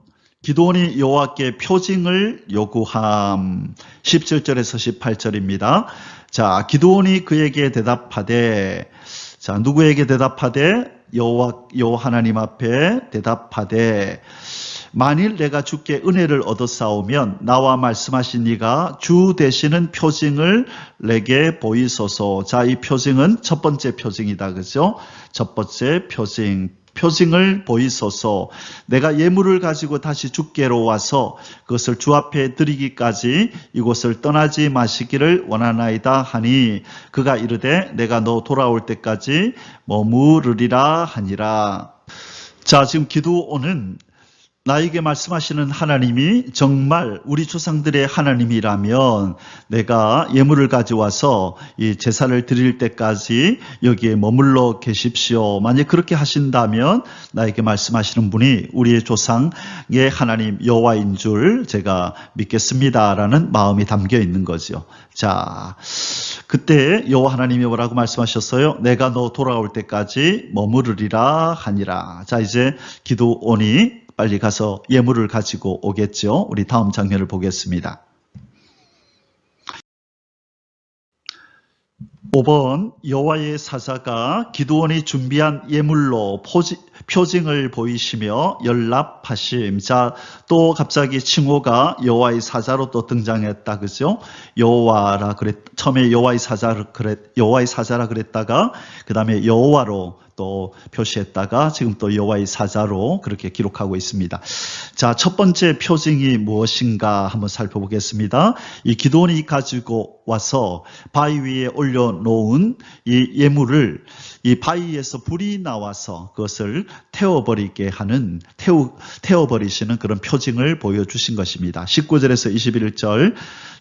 [SPEAKER 2] 기드온이 여호와께 표징을 요구함. 17절에서 18절입니다. 자, 기드온이 그에게 대답하되, 자, 누구에게 대답하되? 여호와 하나님 앞에 대답하되, 만일 내가 주께 은혜를 얻었사오면 나와 말씀하신 이가 주 되시는 표징을 내게 보이소서. 자, 이 표징은 첫 번째 표징이다, 그죠? 첫 번째 표징을 보이소서. 내가 예물을 가지고 다시 주께로 와서 그것을 주 앞에 드리기까지 이곳을 떠나지 마시기를 원하나이다 하니, 그가 이르되 내가 너 돌아올 때까지 머무르리라 하니라. 자, 지금 기드온은 나에게 말씀하시는 하나님이 정말 우리 조상들의 하나님이라면 내가 예물을 가져와서 이 제사를 드릴 때까지 여기에 머물러 계십시오. 만약 그렇게 하신다면 나에게 말씀하시는 분이 우리의 조상의 하나님 여호와인 줄 제가 믿겠습니다라는 마음이 담겨 있는 거죠. 자, 그때 여호와 하나님이 뭐라고 말씀하셨어요? 내가 너 돌아올 때까지 머무르리라 하니라. 자, 이제 기드온이 빨리 가서 예물을 가지고 오겠죠. 우리 다음 장면을 보겠습니다. 5번, 여호와의 사자가 기드온이 준비한 예물로 표징을 보이시며 연락하심. 자, 또 갑자기 칭호가 여호와의 사자로 또 등장했다, 그죠? 여호와라 처음에 여호와의 사자라 그랬다가 그 다음에 여호와로 또 표시했다가 지금 또 여호와의 사자로 그렇게 기록하고 있습니다. 자, 첫 번째 표징이 무엇인가 한번 살펴보겠습니다. 이 기드온이 가지고 와서 바위 위에 올려놓은 이 예물을 이 바위에서 불이 나와서 그것을 태워버리시는 그런 표징을 보여주신 것입니다. 19절에서 21절,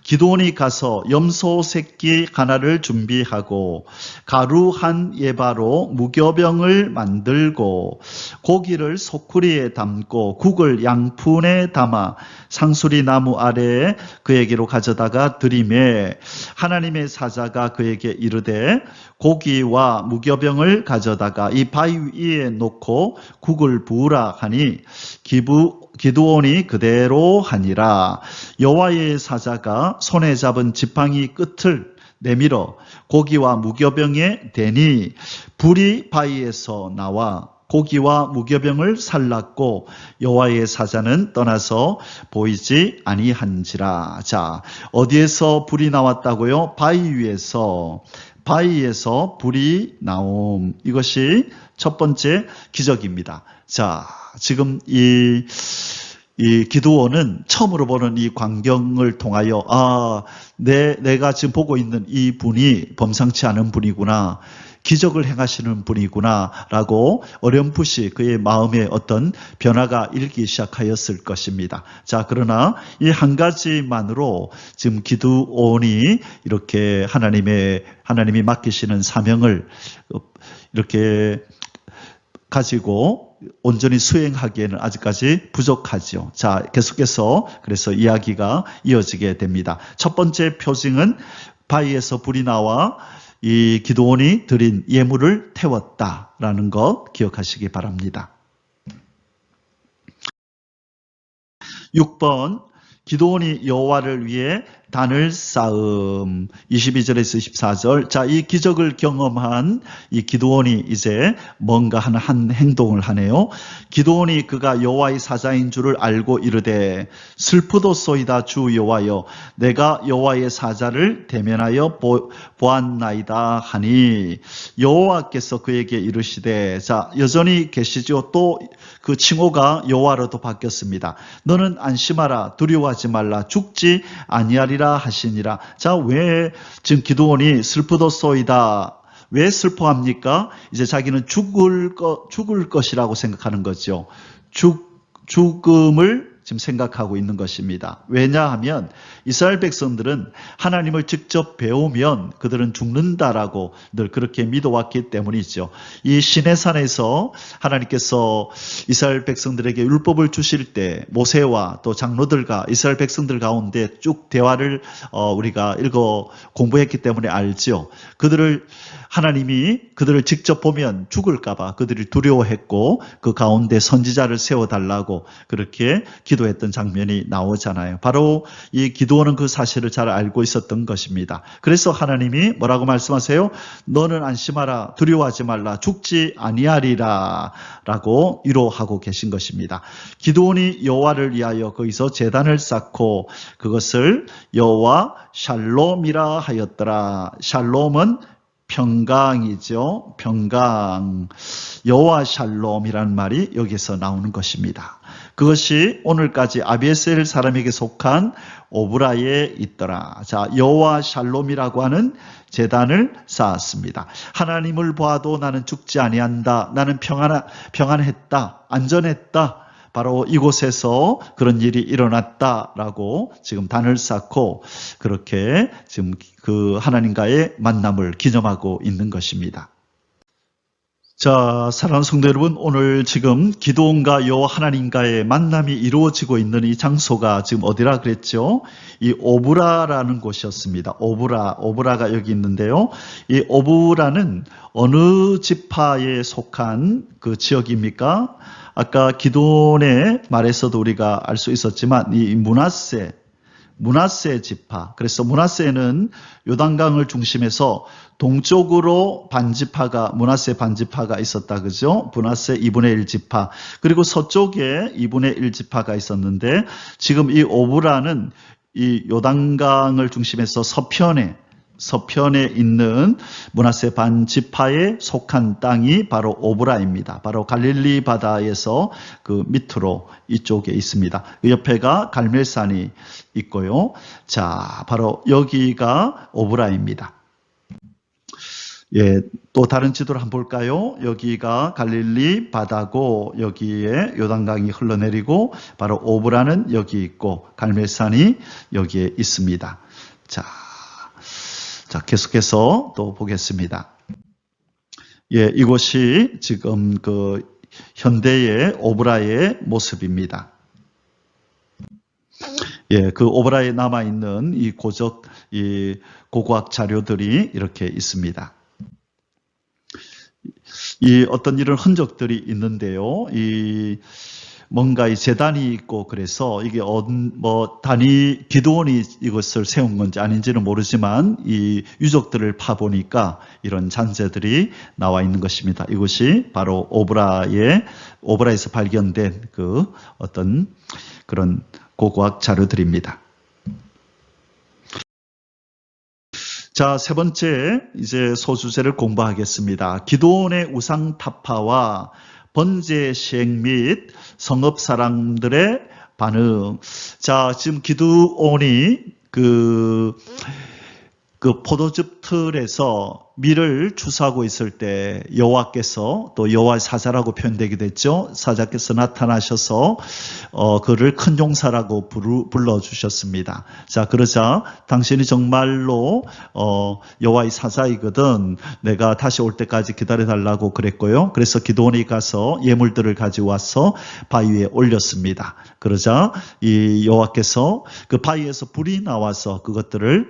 [SPEAKER 2] 기드온이 가서 염소 새끼 하나를 준비하고 가루 한 예바로 무교병을 만들고 고기를 소쿠리에 담고 국을 양푼에 담아 상수리 나무 아래에 그에게로 가져다가 드리매, 하나님의 사자가 그에게 이르되 고기와 무교병을 가져다가 이 바위 위에 놓고 국을 부으라 하니 기드온이 그대로 하니라. 여호와의 사자가 손에 잡은 지팡이 끝을 내밀어 고기와 무교병에 대니 불이 바위에서 나와 고기와 무교병을 살랐고 여호와의 사자는 떠나서 보이지 아니한지라. 자, 어디에서 불이 나왔다고요? 바위에서 불이 나옴. 이것이 첫 번째 기적입니다. 자, 지금 이 기드온은 처음으로 보는 이 광경을 통하여 내가 지금 보고 있는 이 분이 범상치 않은 분이구나, 기적을 행하시는 분이구나 라고 어렴풋이 그의 마음에 어떤 변화가 일기 시작하였을 것입니다. 자, 그러나 이 한 가지만으로 지금 기드온이 이렇게 하나님이 맡기시는 사명을 이렇게 가지고 온전히 수행하기에는 아직까지 부족하죠. 자, 계속해서 그래서 이야기가 이어지게 됩니다. 첫 번째 표징은 바위에서 불이 나와 이 기드온이 드린 예물을 태웠다라는 것 기억하시기 바랍니다. 6번, 기드온이 여호와를 위해 단을 쌓음. 22절에서 24절. 자, 이 기적을 경험한 이 기드온이 이제 뭔가 한 행동을 하네요. 기드온이 그가 여호와의 사자인 줄을 알고 이르되 슬프도소이다 주 여호와여 내가 여호와의 사자를 대면하여 보았나이다 하니 여호와께서 그에게 이르시되 자 여전히 계시죠. 또 그 칭호가 여호와로도 바뀌었습니다. 너는 안심하라 두려워하지 말라 죽지 아니하리라 하시니라. 자, 왜 지금 기드온이 슬프도소이다 왜 슬퍼합니까? 이제 자기는 죽을 것이라고 생각하는 거죠. 죽음을 지금 생각하고 있는 것입니다. 왜냐하면 이스라엘 백성들은 하나님을 직접 배우면 그들은 죽는다라고 늘 그렇게 믿어왔기 때문이죠. 이 시내산에서 하나님께서 이스라엘 백성들에게 율법을 주실 때 모세와 또 장로들과 이스라엘 백성들 가운데 쭉 대화를 우리가 읽어 공부했기 때문에 알죠. 하나님이 그들을 직접 보면 죽을까봐 그들이 두려워했고 그 가운데 선지자를 세워달라고 그렇게 기도했던 장면이 나오잖아요. 바로 이 기드온은 그 사실을 잘 알고 있었던 것입니다. 그래서 하나님이 뭐라고 말씀하세요? 너는 안심하라 두려워하지 말라 죽지 아니하리라 라고 위로하고 계신 것입니다. 기드온이 여호와를 위하여 거기서 제단을 쌓고 그것을 여호와 샬롬이라 하였더라. 샬롬은 평강이죠. 평강. 여호와 샬롬이라는 말이 여기서 나오는 것입니다. 그것이 오늘까지 아비에셀 사람에게 속한 오브라에 있더라. 자, 여호와 샬롬이라고 하는 제단을 쌓았습니다. 하나님을 보아도 나는 죽지 아니한다. 나는 평안했다. 안전했다. 바로 이곳에서 그런 일이 일어났다라고 지금 단을 쌓고 그렇게 지금 그 하나님과의 만남을 기념하고 있는 것입니다. 자, 사랑하는 성도 여러분, 오늘 지금 기드온과 여호와 하나님과의 만남이 이루어지고 있는 이 장소가 지금 어디라 그랬죠? 이 오브라라는 곳이었습니다. 오브라가 여기 있는데요. 이 오브라는 어느 지파에 속한 그 지역입니까? 아까 기드온의 말에서도 우리가 알 수 있었지만 이 므낫세 지파. 그래서 므낫세는 요단강을 중심해서 동쪽으로 므낫세 반지파가 있었다. 그죠? 므낫세 2분의 1 지파. 그리고 서쪽에 2분의 1 지파가 있었는데 지금 이 오브라는 이 요단강을 중심해서 서편에 있는 므낫세 반지파에 속한 땅이 바로 오브라입니다. 바로 갈릴리 바다에서 그 밑으로 이쪽에 있습니다. 그 옆에가 갈멜산이 있고요. 자, 바로 여기가 오브라입니다. 예, 또 다른 지도를 한번 볼까요? 여기가 갈릴리 바다고 여기에 요단강이 흘러내리고 바로 오브라는 여기 있고 갈멜산이 여기에 있습니다. 자, 계속해서 또 보겠습니다. 예, 이곳이 지금 그 현대의 오브라의 모습입니다. 예, 그 오브라에 남아있는 이 고고학 자료들이 이렇게 있습니다. 이 어떤 이런 흔적들이 있는데요. 뭔가 이 제단이 있고 그래서 이게 기드온이 이것을 세운 건지 아닌지는 모르지만 이 유적들을 파보니까 이런 잔재들이 나와 있는 것입니다. 이것이 바로 오브라에서 발견된 그 어떤 그런 고고학 자료들입니다. 자, 세 번째 이제 소주제를 공부하겠습니다. 기드온의 우상 타파와 번제 시행 및 성읍 사람들의 반응. 자, 지금 기드온이 그 포도즙 틀에서 밀을 추수하고 있을 때 여호와께서 또 여호와의 사자라고 표현되기도 했죠. 사자께서 나타나셔서 그를 큰 용사라고 불러주셨습니다. 자, 그러자 당신이 정말로 여호와의 사자이거든 내가 다시 올 때까지 기다려달라고 그랬고요. 그래서 기드온이 가서 예물들을 가져와서 바위 위에 올렸습니다. 그러자 이 여호와께서 그 바위에서 불이 나와서 그것들을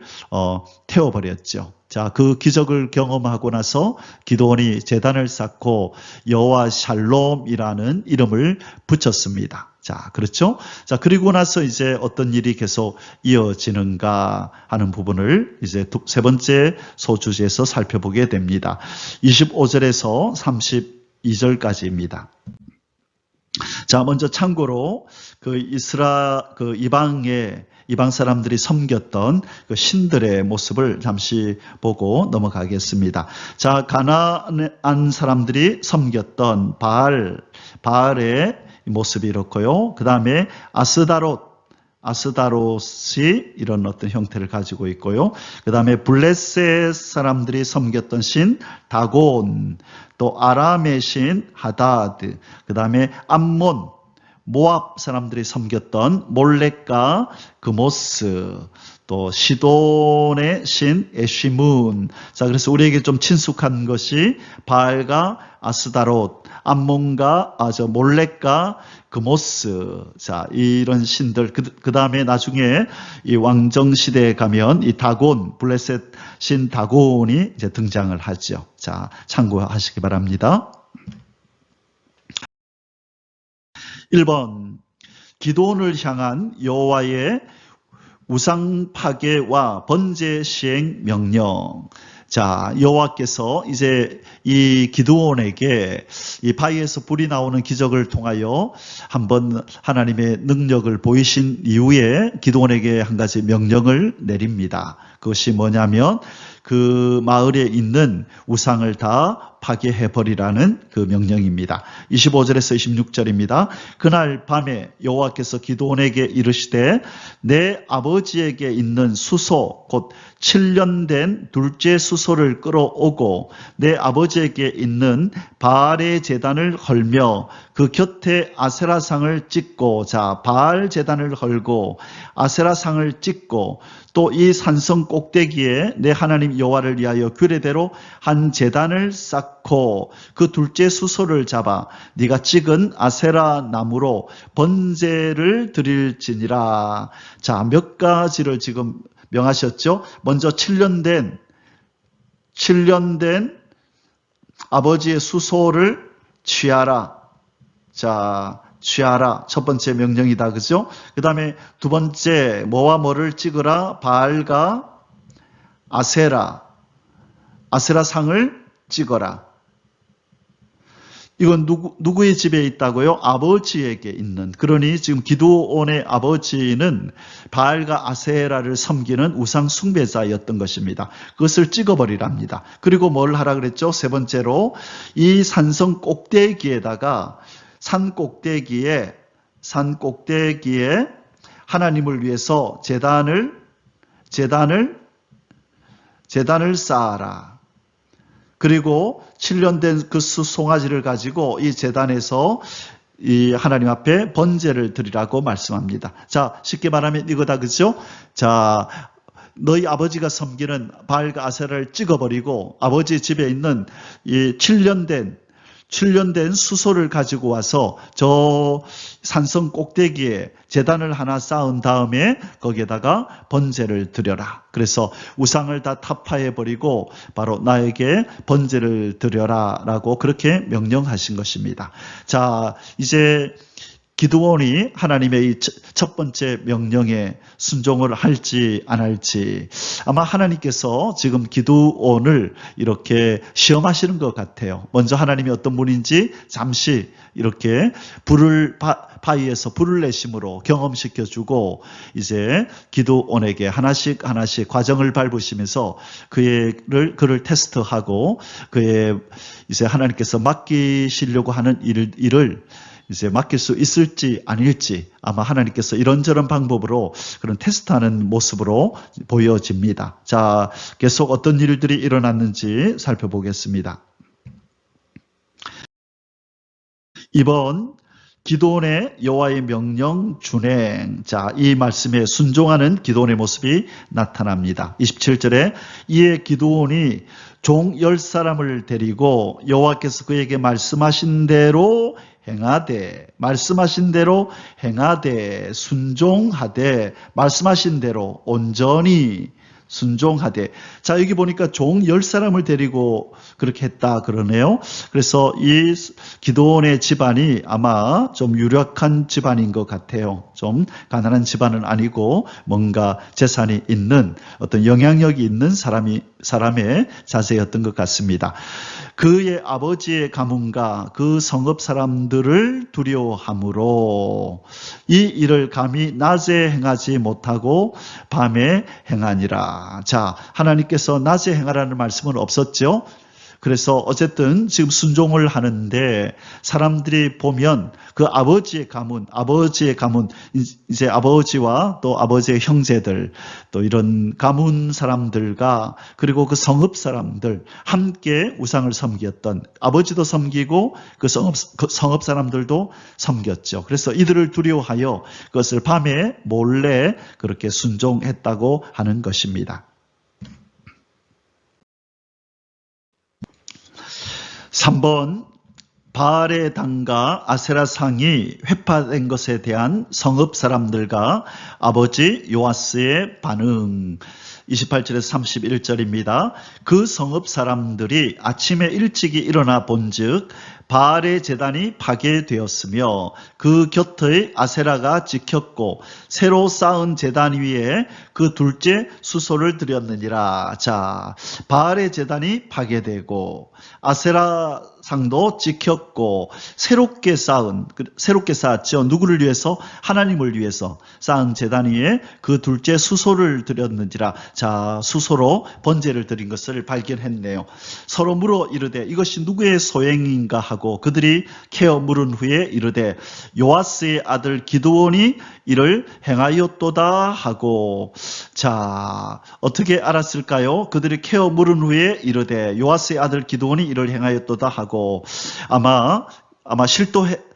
[SPEAKER 2] 태워버렸죠. 자, 그 기적을 경험하고 나서 기드온이 제단을 쌓고 여호와 샬롬이라는 이름을 붙였습니다. 자, 그렇죠? 자, 그리고 나서 이제 어떤 일이 계속 이어지는가 하는 부분을 이제 세 번째 소주제에서 살펴보게 됩니다. 25절에서 32절까지입니다. 자, 먼저 참고로 그 이방 사람들이 섬겼던 그 신들의 모습을 잠시 보고 넘어가겠습니다. 자, 가나안 사람들이 섬겼던 바알의 모습이 이렇고요. 그 다음에 아스다롯이 이런 어떤 형태를 가지고 있고요. 그 다음에 블레셋 사람들이 섬겼던 신 다곤, 또 아람의 신 하다드, 그 다음에 암몬, 모압 사람들이 섬겼던 몰렉과 그모스, 또 시돈의 신 에시문. 자, 그래서 우리에게 좀 친숙한 것이 바알과 아스다롯, 암몬과 몰렉과 그모스. 자, 이런 신들. 그 다음에 나중에 이 왕정 시대에 가면 이 다곤, 블레셋 신 다곤이 이제 등장을 하죠. 자, 참고하시기 바랍니다. 1번, 기도원을 향한 여호와의 우상 파괴와 번제 시행 명령. 자, 여호와께서 이제 이 기드온에게 이 바위에서 불이 나오는 기적을 통하여 한번 하나님의 능력을 보이신 이후에 기드온에게 한 가지 명령을 내립니다. 그것이 뭐냐면 그 마을에 있는 우상을 다 파괴해버리라는 그 명령입니다. 25절에서 26절입니다. 그날 밤에 여호와께서 기드온에게 이르시되 내 아버지에게 있는 수소 곧 7년 된 둘째 수소를 끌어오고 내 아버지에게 있는 바알의 제단을 헐며 그 곁에 아세라상을 찍고, 자, 바알 제단을 헐고 아세라상을 찍고 또 이 산성 꼭대기에 내 하나님 여호와를 위하여 규례대로 한 제단을 쌓고 그 둘째 수소를 잡아 네가 찍은 아세라 나무로 번제를 드릴지니라. 자, 몇 가지를 지금 명하셨죠? 먼저 7년 된 아버지의 수소를 취하라. 자, 취하라. 첫 번째 명령이다. 그죠? 그 다음에 두 번째, 뭐와 뭐를 찍으라? 바알과 아세라상을 찍어라. 이건 누구의 집에 있다고요? 아버지에게 있는. 그러니 지금 기드온의 아버지는 바알과 아세라를 섬기는 우상 숭배자였던 것입니다. 그것을 찍어버리랍니다. 그리고 뭘 하라 그랬죠? 세 번째로 이 산성 꼭대기에다가 산 꼭대기에 하나님을 위해서 제단을 쌓아라. 그리고 7년 된 그 송아지를 가지고 이 제단에서 이 하나님 앞에 번제를 드리라고 말씀합니다. 자, 쉽게 말하면 이거다, 그죠? 자, 너희 아버지가 섬기는 바알과 아세라를 찍어버리고 아버지 집에 있는 이 7년 된 수소를 가지고 와서 저 산성 꼭대기에 제단을 하나 쌓은 다음에 거기에다가 번제를 드려라. 그래서 우상을 다 타파해버리고 바로 나에게 번제를 드려라 라고 그렇게 명령하신 것입니다. 자, 이제 기드온이 하나님의 이 첫 번째 명령에 순종을 할지 안 할지 아마 하나님께서 지금 기드온을 이렇게 시험하시는 것 같아요. 먼저 하나님이 어떤 분인지 잠시 이렇게 바위에서 불을 내심으로 경험시켜주고 이제 기드온에게 하나씩 과정을 밟으시면서 그를 테스트하고 그의 이제 하나님께서 맡기시려고 하는 일을 이제 맡길 수 있을지 아닐지 아마 하나님께서 이런저런 방법으로 그런 테스트하는 모습으로 보여집니다. 자, 계속 어떤 일들이 일어났는지 살펴보겠습니다. 2번, 기드온의 여호와의 명령 준행. 자, 이 말씀에 순종하는 기드온의 모습이 나타납니다. 27절에 이에 기드온이 종 10사람을 데리고 여호와께서 그에게 말씀하신 대로 행하되 순종하되 말씀하신 대로 온전히 순종하되. 자, 여기 보니까 종 10사람을 데리고 그렇게 했다 그러네요. 그래서 이 기드온의 집안이 아마 좀 유력한 집안인 것 같아요. 좀 가난한 집안은 아니고 뭔가 재산이 있는 어떤 영향력이 있는 사람의 자세였던 것 같습니다. 그의 아버지의 가문과 그 성읍 사람들을 두려워함으로 이 일을 감히 낮에 행하지 못하고 밤에 행하니라. 자, 하나님께서 낮에 행하라는 말씀은 없었죠. 그래서 어쨌든 지금 순종을 하는데 사람들이 보면 그 아버지의 가문, 이제 아버지와 또 아버지의 형제들, 또 이런 가문 사람들과 그리고 그 성읍 사람들 함께 우상을 섬겼던, 아버지도 섬기고 그 성읍 사람들도 섬겼죠. 그래서 이들을 두려워하여 그것을 밤에 몰래 그렇게 순종했다고 하는 것입니다. 3번, 바알의 당과 아세라 상이 회파된 것에 대한 성읍 사람들과 아버지 요아스의 반응. 28절에서 31절입니다. 그 성읍 사람들이 아침에 일찍이 일어나 본즉 바알의 제단이 파괴되었으며 그 곁의 아세라가 찍혔고 새로 쌓은 제단 위에 그 둘째 수소를 드렸느니라. 자, 바알의 제단이 파괴되고 아세라 상도 찍혔고 새롭게 쌓았죠. 누구를 위해서? 하나님을 위해서 쌓은 제단 위에 그 둘째 수소를 드렸는지라. 자, 수소로 번제를 드린 것을 발견했네요. 서로 물어 이르되 이것이 누구의 소행인가 하고 그들이 캐어 물은 후에 이르되 요아스의 아들 기드온이 이를 행하였도다 하고. 자, 어떻게 알았을까요? 그들이 캐어 물은 후에 이르되 요아스의 아들 기드온이 이를 행하였도다 하고. 아마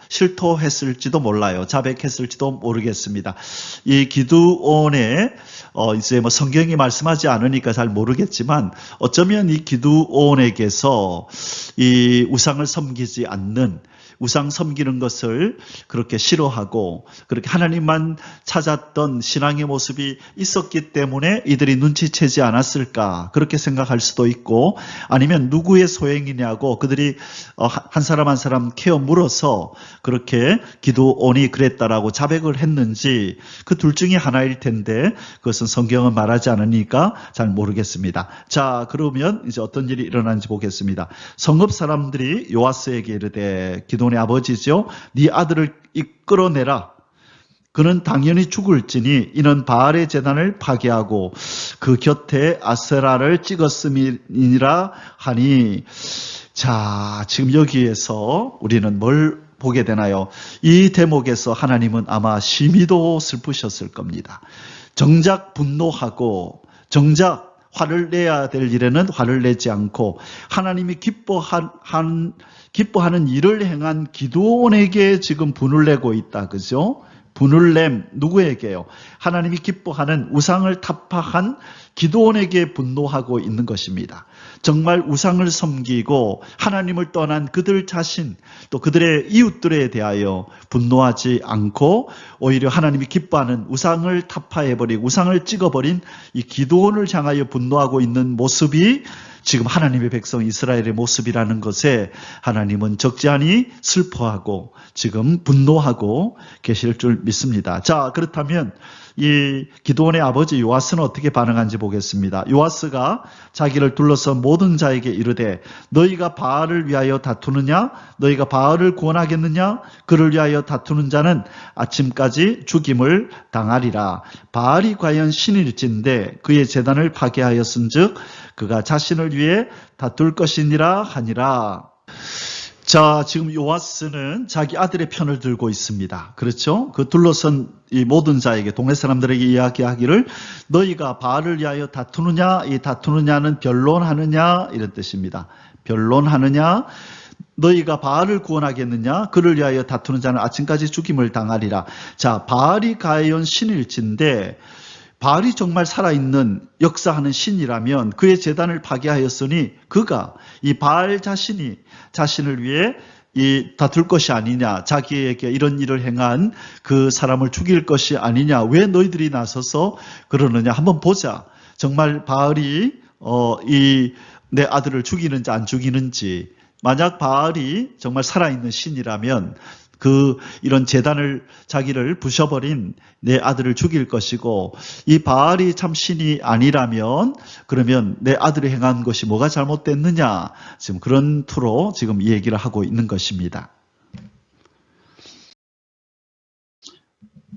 [SPEAKER 2] 실토했을지도 몰라요. 자백했을지도 모르겠습니다. 이 기드온의 이제 뭐 성경이 말씀하지 않으니까 잘 모르겠지만 어쩌면 이 기드온에게서 이 우상을 섬기지 않는, 우상 섬기는 것을 그렇게 싫어하고 그렇게 하나님만 찾았던 신앙의 모습이 있었기 때문에 이들이 눈치채지 않았을까 그렇게 생각할 수도 있고, 아니면 누구의 소행이냐고 그들이 한 사람 한 사람 캐어 물어서 그렇게 기드온이 그랬다라고 자백을 했는지 그 둘 중에 하나일 텐데 그것은 성경은 말하지 않으니까 잘 모르겠습니다. 자, 그러면 이제 어떤 일이 일어난지 보겠습니다. 성읍 사람들이 요아스에게 이르되, 기드온의 아버지죠, 네 아들을 이끌어내라. 그는 당연히 죽을지니 이는 바알의 제단을 파괴하고 그 곁에 아세라를 찍었음이니라 하니. 자, 지금 여기에서 우리는 뭘 보게 되나요? 이 대목에서 하나님은 아마 심히도 슬프셨을 겁니다. 정작 분노하고 정작 화를 내야 될 일에는 화를 내지 않고 하나님이 기뻐하는 일을 행한 기드온에게 지금 분을 내고 있다. 그죠? 분을 냄 누구에게요? 하나님이 기뻐하는 우상을 타파한 기드온에게 분노하고 있는 것입니다. 정말 우상을 섬기고 하나님을 떠난 그들 자신, 또 그들의 이웃들에 대하여 분노하지 않고 오히려 하나님이 기뻐하는 우상을 타파해버리고 우상을 찍어버린 이 기드온을 향하여 분노하고 있는 모습이 지금 하나님의 백성 이스라엘의 모습이라는 것에 하나님은 적지 않이 슬퍼하고 지금 분노하고 계실 줄 믿습니다. 자, 그렇다면 이 기드온의 아버지 요아스는 어떻게 반응한지 보겠습니다. 요아스가 자기를 둘러싼 모든 자에게 이르되 너희가 바알을 위하여 다투느냐? 너희가 바알을 구원하겠느냐? 그를 위하여 다투는 자는 아침까지 죽임을 당하리라. 바알이 과연 신일진데 그의 제단을 파괴하였은즉 그가 자신을 위해 다툴 것이니라 하니라. 자, 지금 요아스는 자기 아들의 편을 들고 있습니다. 그렇죠? 그 둘러선 이 모든 자에게, 동네 사람들에게 이야기하기를 너희가 바알을 위하여 다투느냐? 이 다투느냐는 변론하느냐? 이런 뜻입니다. 변론하느냐? 너희가 바알을 구원하겠느냐? 그를 위하여 다투는 자는 아침까지 죽임을 당하리라. 자, 바알이 과연 신일진데 바알이 정말 살아있는 역사하는 신이라면 그의 제단을 파괴하였으니 그가 이 바알 자신이 자신을 위해 다툴 것이 아니냐, 자기에게 이런 일을 행한 그 사람을 죽일 것이 아니냐, 왜 너희들이 나서서 그러느냐 한번 보자. 정말 바알이 이 내 아들을 죽이는지 안 죽이는지, 만약 바알이 정말 살아있는 신이라면 이런 제단을 자기를 부셔버린 내 아들을 죽일 것이고, 이 바알이 참 신이 아니라면 그러면 내 아들이 행한 것이 뭐가 잘못됐느냐, 지금 그런 투로 지금 이 얘기를 하고 있는 것입니다.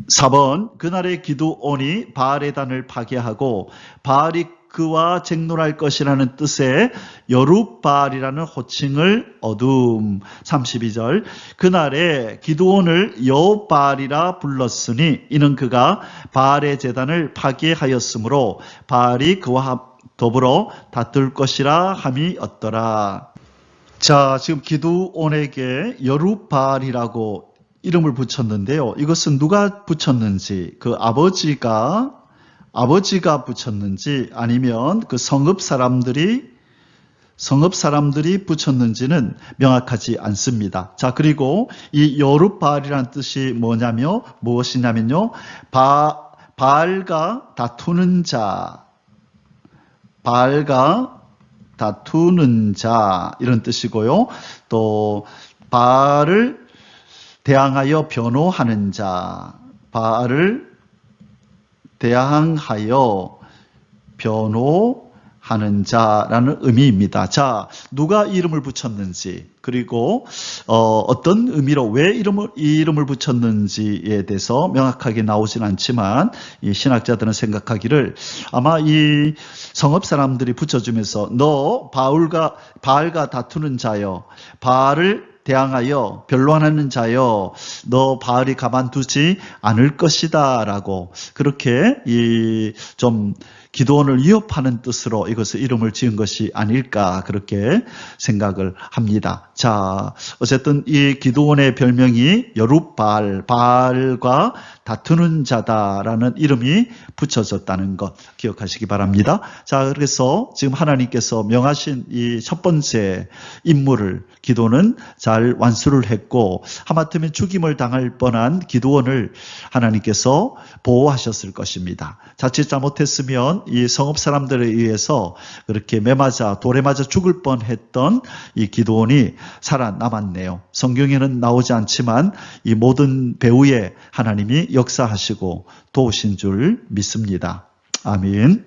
[SPEAKER 2] 4번, 그날의 기드온이 바알의 단을 파괴하고 바알이 그와 쟁론할 것이라는 뜻의 여룻바알이라는 호칭을 얻음. 32절, 그날에 기드온을 여룻바알이라 불렀으니 이는 그가 바알의 제단을 파괴하였으므로 바알이 그와 더불어 다툴 것이라 함이 없더라. 자, 지금 기드온에게 여룻바알이라고 이름을 붙였는데요. 이것은 누가 붙였는지, 그 아버지가 붙였는지 아니면 그 성읍 사람들이 붙였는지는 명확하지 않습니다. 자, 그리고 이 여룻바알이라는 뜻이 무엇이냐면요. 바알과 다투는 자, 이런 뜻이고요. 또 바알을 대항하여 변호하는 자, 바알을 대항하여 변호하는 자라는 의미입니다. 자, 누가 이름을 붙였는지, 그리고 어떤 의미로 왜 이 이름을 붙였는지에 대해서 명확하게 나오진 않지만, 이 신학자들은 생각하기를 아마 이 성읍 사람들이 붙여주면서 너 바알과 다투는 자여, 바알을 대항하여 변론하는 자여, 너 바알이 가만두지 않을 것이다 라고, 그렇게 좀 기드온을 위협하는 뜻으로 이것을 이름을 지은 것이 아닐까, 그렇게 생각을 합니다. 자, 어쨌든 이 기드온의 별명이 여룻바알, 바알과 다투는 자다라는 이름이 붙여졌다는 것 기억하시기 바랍니다. 자, 그래서 지금 하나님께서 명하신 이 첫 번째 임무를 기드온은 잘 완수를 했고, 하마터면 죽임을 당할 뻔한 기드온을 하나님께서 보호하셨을 것입니다. 자칫 잘못했으면 이 성읍 사람들에 의해서 그렇게 돌에 맞아 죽을 뻔했던 이 기드온이 살아남았네요. 성경에는 나오지 않지만 이 모든 배후에 하나님이 역사하시고 도우신 줄 믿습니다. 아멘.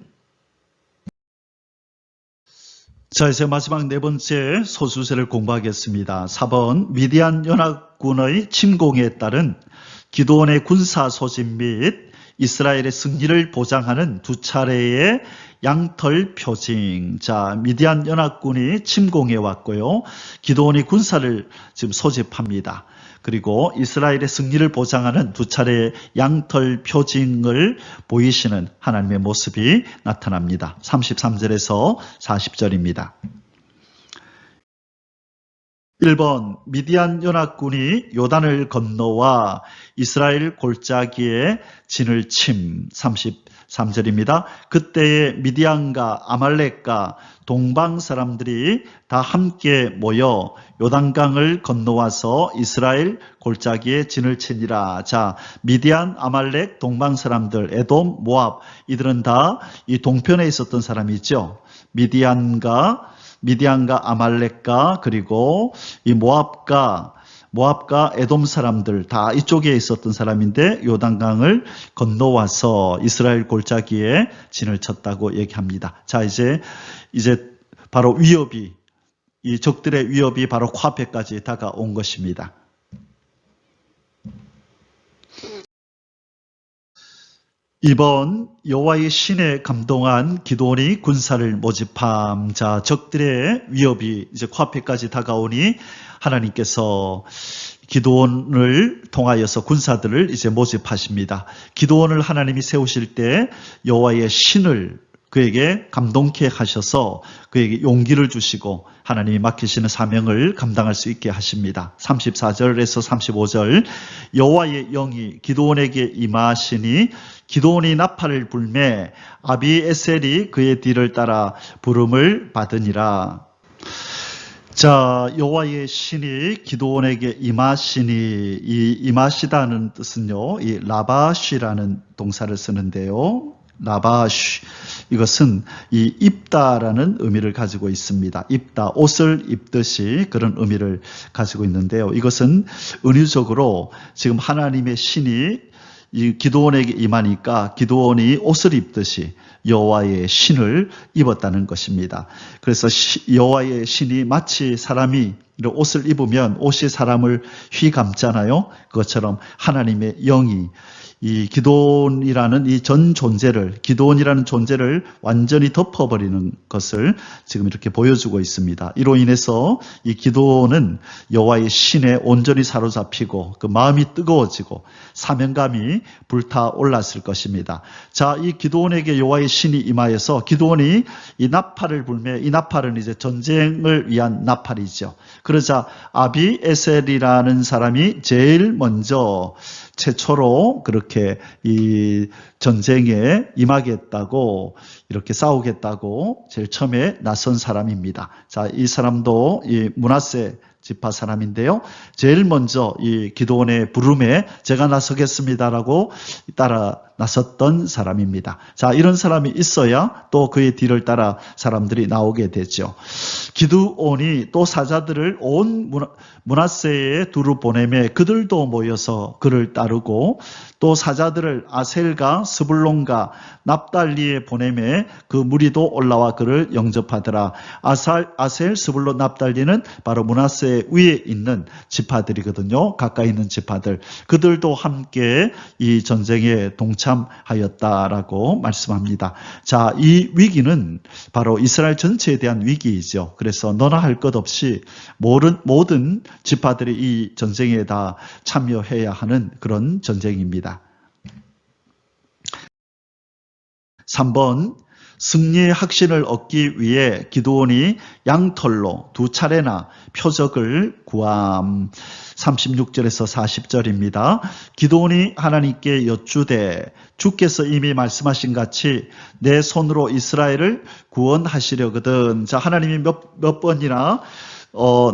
[SPEAKER 2] 자, 이제 마지막 네 번째 소수세를 공부하겠습니다. 4번, 미디안 연합군의 침공에 따른 기드온의 군사 소집 및 이스라엘의 승리를 보장하는 두 차례의 양털 표징. 자, 미디안 연합군이 침공해 왔고요. 기드온이 군사를 지금 소집합니다. 그리고 이스라엘의 승리를 보장하는 두 차례의 양털 표징을 보이시는 하나님의 모습이 나타납니다. 33절에서 40절입니다. 1번, 미디안 연합군이 요단을 건너와 이스라엘 골짜기에 진을 침. 33절입니다. 그때에 미디안과 아말렉과 동방 사람들이 다 함께 모여 요단강을 건너와서 이스라엘 골짜기에 진을 치니라. 자, 미디안, 아말렉, 동방 사람들, 에돔, 모압, 이들은 다 이 동편에 있었던 사람이죠. 미디안과 아말렉과 그리고 이 모압과 에돔 사람들 다 이쪽에 있었던 사람인데 요단강을 건너와서 이스라엘 골짜기에 진을 쳤다고 얘기합니다. 자, 이제 바로 이 적들의 위협이 바로 코앞에까지 다가온 것입니다. 2번, 여호와의 신에 감동한 기드온이 군사를 모집함. 자, 적들의 위협이 이제 코앞에까지 다가오니 하나님께서 기드온을 통하여서 군사들을 이제 모집하십니다. 기드온을 하나님이 세우실 때 여호와의 신을 그에게 감동케 하셔서 그에게 용기를 주시고 하나님이 맡기시는 사명을 감당할 수 있게 하십니다. 34절에서 35절, 여호와의 영이 기드온에게 임하시니 기드온이 나팔을 불매 아비에셀이 그의 뒤를 따라 부름을 받으니라. 자, 여호와의 신이 기드온에게 임하시니, 이 임하시다는 뜻은요, 이 라바시라는 동사를 쓰는데요. 라바쉬, 이것은 이 입다라는 의미를 가지고 있습니다. 입다, 옷을 입듯이 그런 의미를 가지고 있는데요. 이것은 은유적으로 지금 하나님의 신이 이 기드온에게 임하니까 기드온이 옷을 입듯이 여호와의 신을 입었다는 것입니다. 그래서 여호와의 신이 마치 사람이 이런 옷을 입으면 옷이 사람을 휘감잖아요. 그것처럼 하나님의 영이 이 기드온이라는 이 전 존재를, 기드온이라는 존재를 완전히 덮어버리는 것을 지금 이렇게 보여주고 있습니다. 이로 인해서 이 기드온은 여호와의 신에 온전히 사로잡히고 그 마음이 뜨거워지고 사명감이 불타올랐을 것입니다. 자, 이 기드온에게 여호와의 신이 임하여서 기드온이 이 나팔을 불매, 이 나팔은 이제 전쟁을 위한 나팔이죠. 그러자 아비에셀이라는 사람이 제일 먼저 최초로 그렇게 이 전쟁에 임하겠다고 이렇게 싸우겠다고 제일 처음에 나선 사람입니다. 자, 이 사람도 이 므낫세 지파 사람인데요. 제일 먼저 이 기드온의 부름에 제가 나서겠습니다라고 따라 나섰던 사람입니다. 자, 이런 사람이 있어야 또 그의 뒤를 따라 사람들이 나오게 되죠. 기드온이 또 사자들을 온 므낫세에 두루 보내매 그들도 모여서 그를 따르고 또 사자들을 아셀과 스불론과 납달리에 보내매 그 무리도 올라와 그를 영접하더라. 아셀, 스불론, 납달리는 바로 므낫세 위에 있는 지파들이거든요. 가까이 있는 지파들. 그들도 함께 이 전쟁에 동참하였다라고 말씀합니다. 자, 이 위기는 바로 이스라엘 전체에 대한 위기이죠. 그래서 너나 할 것 없이 모든 지파들이 이 전쟁에 다 참여해야 하는 그런 전쟁입니다. 3번, 승리의 확신을 얻기 위해 기드온이 양털로 2차례나 표적을 구함. 36절에서 40절입니다. 기드온이 하나님께 여쭈되 주께서 이미 말씀하신 같이 내 손으로 이스라엘을 구원하시려거든. 자, 하나님이 몇 번이나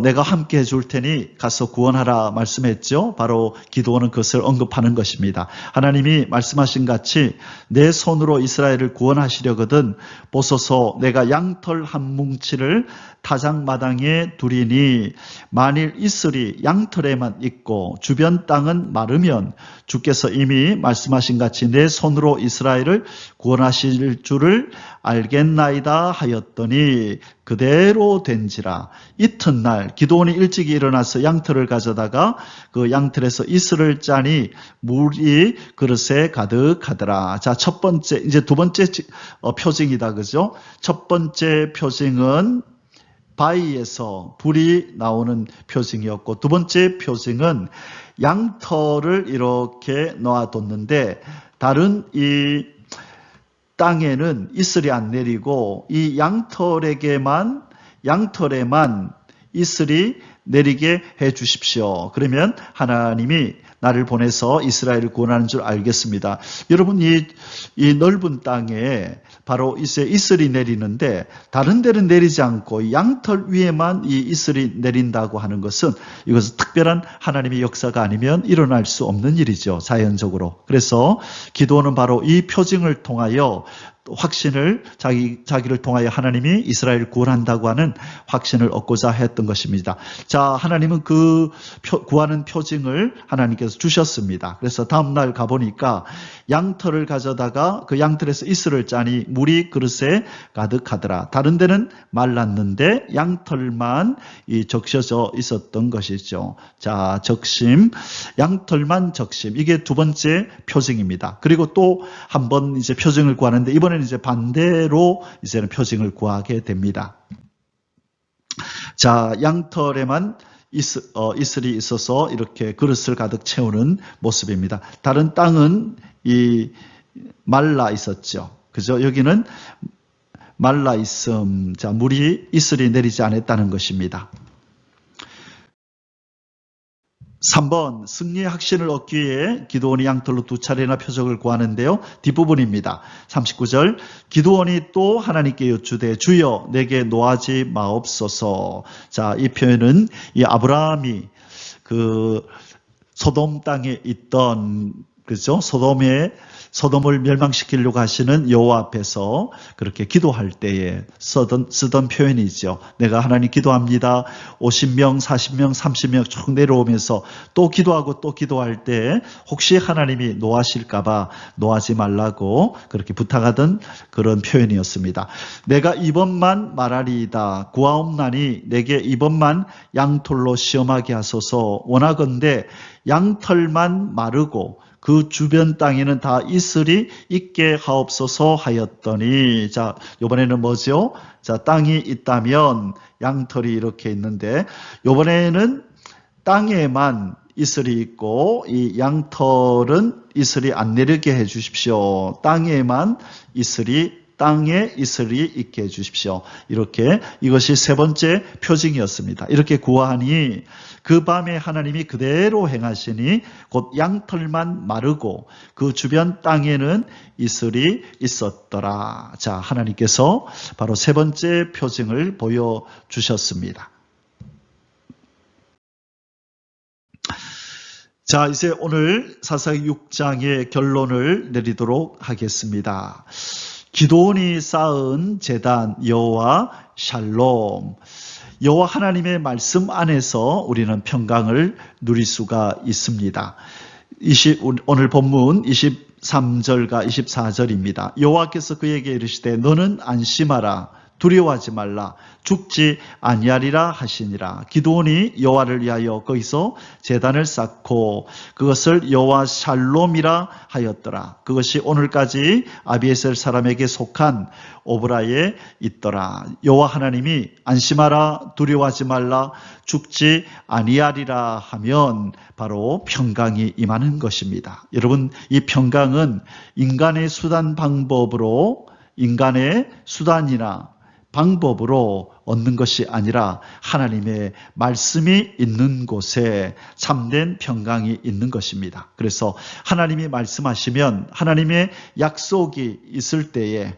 [SPEAKER 2] 내가 함께 해줄 테니 가서 구원하라 말씀했죠. 바로 기드온은 그것을 언급하는 것입니다. 하나님이 말씀하신 같이 내 손으로 이스라엘을 구원하시려거든 보소서 내가 양털 한 뭉치를 타작마당에 두리니 만일 이슬이 양털에만 있고 주변 땅은 마르면 주께서 이미 말씀하신 같이 내 손으로 이스라엘을 구원하실 줄을 알겠나이다 하였더니 그대로 된지라. 이튿날 기드온이 일찍 일어나서 양털을 가져다가 그 양털에서 이슬을 짜니 물이 그릇에 가득하더라. 자, 첫 번째, 이제 두 번째 표징이다, 그죠? 첫 번째 표징은 바위에서 불이 나오는 표징이었고, 두 번째 표징은 양털을 이렇게 놓아뒀는데 다른 이 땅에는 이슬이 안 내리고 이 양털에만 이슬이 내리게 해 주십시오. 그러면 하나님이 나를 보내서 이스라엘을 구원하는 줄 알겠습니다. 여러분, 이 넓은 땅에 바로 이제 이슬이 내리는데 다른 데는 내리지 않고 이 양털 위에만 이 이슬이 내린다고 하는 것은 이것은 특별한 하나님의 역사가 아니면 일어날 수 없는 일이죠. 자연적으로. 그래서 기도는 바로 이 표징을 통하여 확신을 자기를 통하여 하나님이 이스라엘을 구원한다고 하는 확신을 얻고자 했던 것입니다. 자, 하나님은 그 구하는 표징을 하나님께서 주셨습니다. 그래서 다음 날 가보니까 양털을 가져다가 그 양털에서 이슬을 짜니 물이 그릇에 가득하더라. 다른 데는 말랐는데 양털만 적셔져 있었던 것이죠. 자, 적심, 양털만 적심. 이게 두 번째 표징입니다. 그리고 또 한 번 이제 표징을 구하는데 이번에는 이제 반대로 이제는 표징을 구하게 됩니다. 자, 양털에만 이슬이 있어서 이렇게 그릇을 가득 채우는 모습입니다. 다른 땅은 말라 있었죠. 그죠? 여기는 말라 있음. 자, 이슬이 내리지 않았다는 것입니다. 3번, 승리의 확신을 얻기 위해 기드온이 양털로 2차례나 표적을 구하는데요. 뒷부분입니다. 39절, 기드온이 또 하나님께 여쭈되 주여 내게 노하지 마옵소서. 자, 이 표현은 이 아브라함이 그 소돔 땅에 있던 그렇죠? 소돔을 멸망시키려고 하시는 여호와 앞에서 그렇게 기도할 때에 쓰던 표현이죠. 내가 하나님 기도합니다. 50명, 40명, 30명 쭉 내려오면서 또 기도하고 또 기도할 때 혹시 하나님이 노하실까봐 노하지 말라고 그렇게 부탁하던 그런 표현이었습니다. 내가 이번만 말하리이다. 구하옵나니 내게 이번만 양털로 시험하게 하소서. 원하건대 양털만 마르고 그 주변 땅에는 다 이슬이 있게 하옵소서 하였더니, 자, 이번에는 뭐죠? 자, 땅이 있다면 양털이 이렇게 있는데, 이번에는 땅에만 이슬이 있고, 이 양털은 이슬이 안 내리게 해 주십시오. 땅에 이슬이 있게 해 주십시오. 이렇게 이것이 세 번째 표징이었습니다. 이렇게 구하니 그 밤에 하나님이 그대로 행하시니 곧 양털만 마르고 그 주변 땅에는 이슬이 있었더라. 자, 하나님께서 바로 세 번째 표징을 보여주셨습니다. 자, 이제 오늘 사사기 6장의 결론을 내리도록 하겠습니다. 기드온이 쌓은 제단 여호와 샬롬. 여호와 하나님의 말씀 안에서 우리는 평강을 누릴 수가 있습니다. 오늘 본문 23절과 24절입니다. 여호와께서 그에게 이르시되 너는 안심하라. 두려워하지 말라. 죽지 아니하리라 하시니라. 기드온이 여호와를 위하여 거기서 제단을 쌓고 그것을 여호와 샬롬이라 하였더라. 그것이 오늘까지 아비에셀 사람에게 속한 오브라에 있더라. 여호와 하나님이 안심하라, 두려워하지 말라, 죽지 아니하리라 하면 바로 평강이 임하는 것입니다. 여러분, 이 평강은 인간의 수단이나 방법으로 얻는 것이 아니라 하나님의 말씀이 있는 곳에 참된 평강이 있는 것입니다. 그래서 하나님이 말씀하시면 하나님의 약속이 있을 때에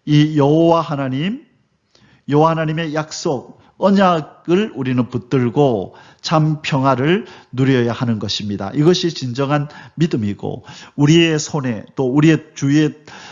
[SPEAKER 2] 이 여호와 하나님의 약속, 언약을 우리는 붙들고 참 평화를 누려야 하는 것입니다. 이것이 진정한 믿음이고 우리의 손에 또 우리의 주위에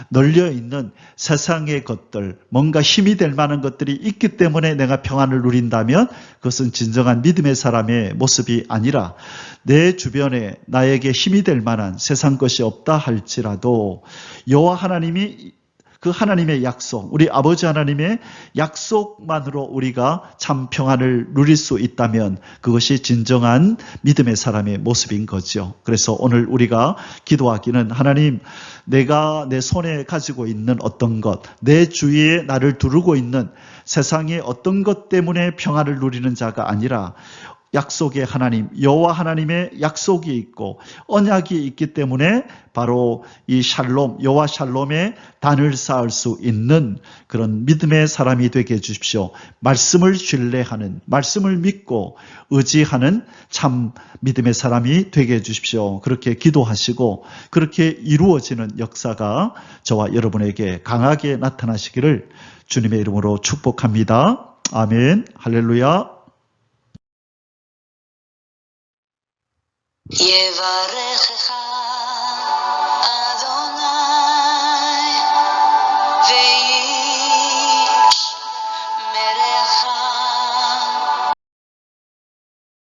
[SPEAKER 2] 널려있는 세상의 것들, 뭔가 힘이 될 만한 것들이 있기 때문에 내가 평안을 누린다면 그것은 진정한 믿음의 사람의 모습이 아니라 내 주변에 나에게 힘이 될 만한 세상 것이 없다 할지라도 여호와 하나님이 그 하나님의 약속, 우리 아버지 하나님의 약속만으로 우리가 참 평안을 누릴 수 있다면 그것이 진정한 믿음의 사람의 모습인 거죠. 그래서 오늘 우리가 기도하기는 하나님, 내가 내 손에 가지고 있는 어떤 것, 내 주위에 나를 두르고 있는 세상의 어떤 것 때문에 평안을 누리는 자가 아니라 약속의 하나님, 여호와 하나님의 약속이 있고 언약이 있기 때문에 바로 이 샬롬, 여호와 샬롬의 단을 쌓을 수 있는 그런 믿음의 사람이 되게 해주십시오. 말씀을 신뢰하는, 말씀을 믿고 의지하는 참 믿음의 사람이 되게 해주십시오. 그렇게 기도하시고 그렇게 이루어지는 역사가 저와 여러분에게 강하게 나타나시기를 주님의 이름으로 축복합니다. 아멘. 할렐루야.
[SPEAKER 1] יברכך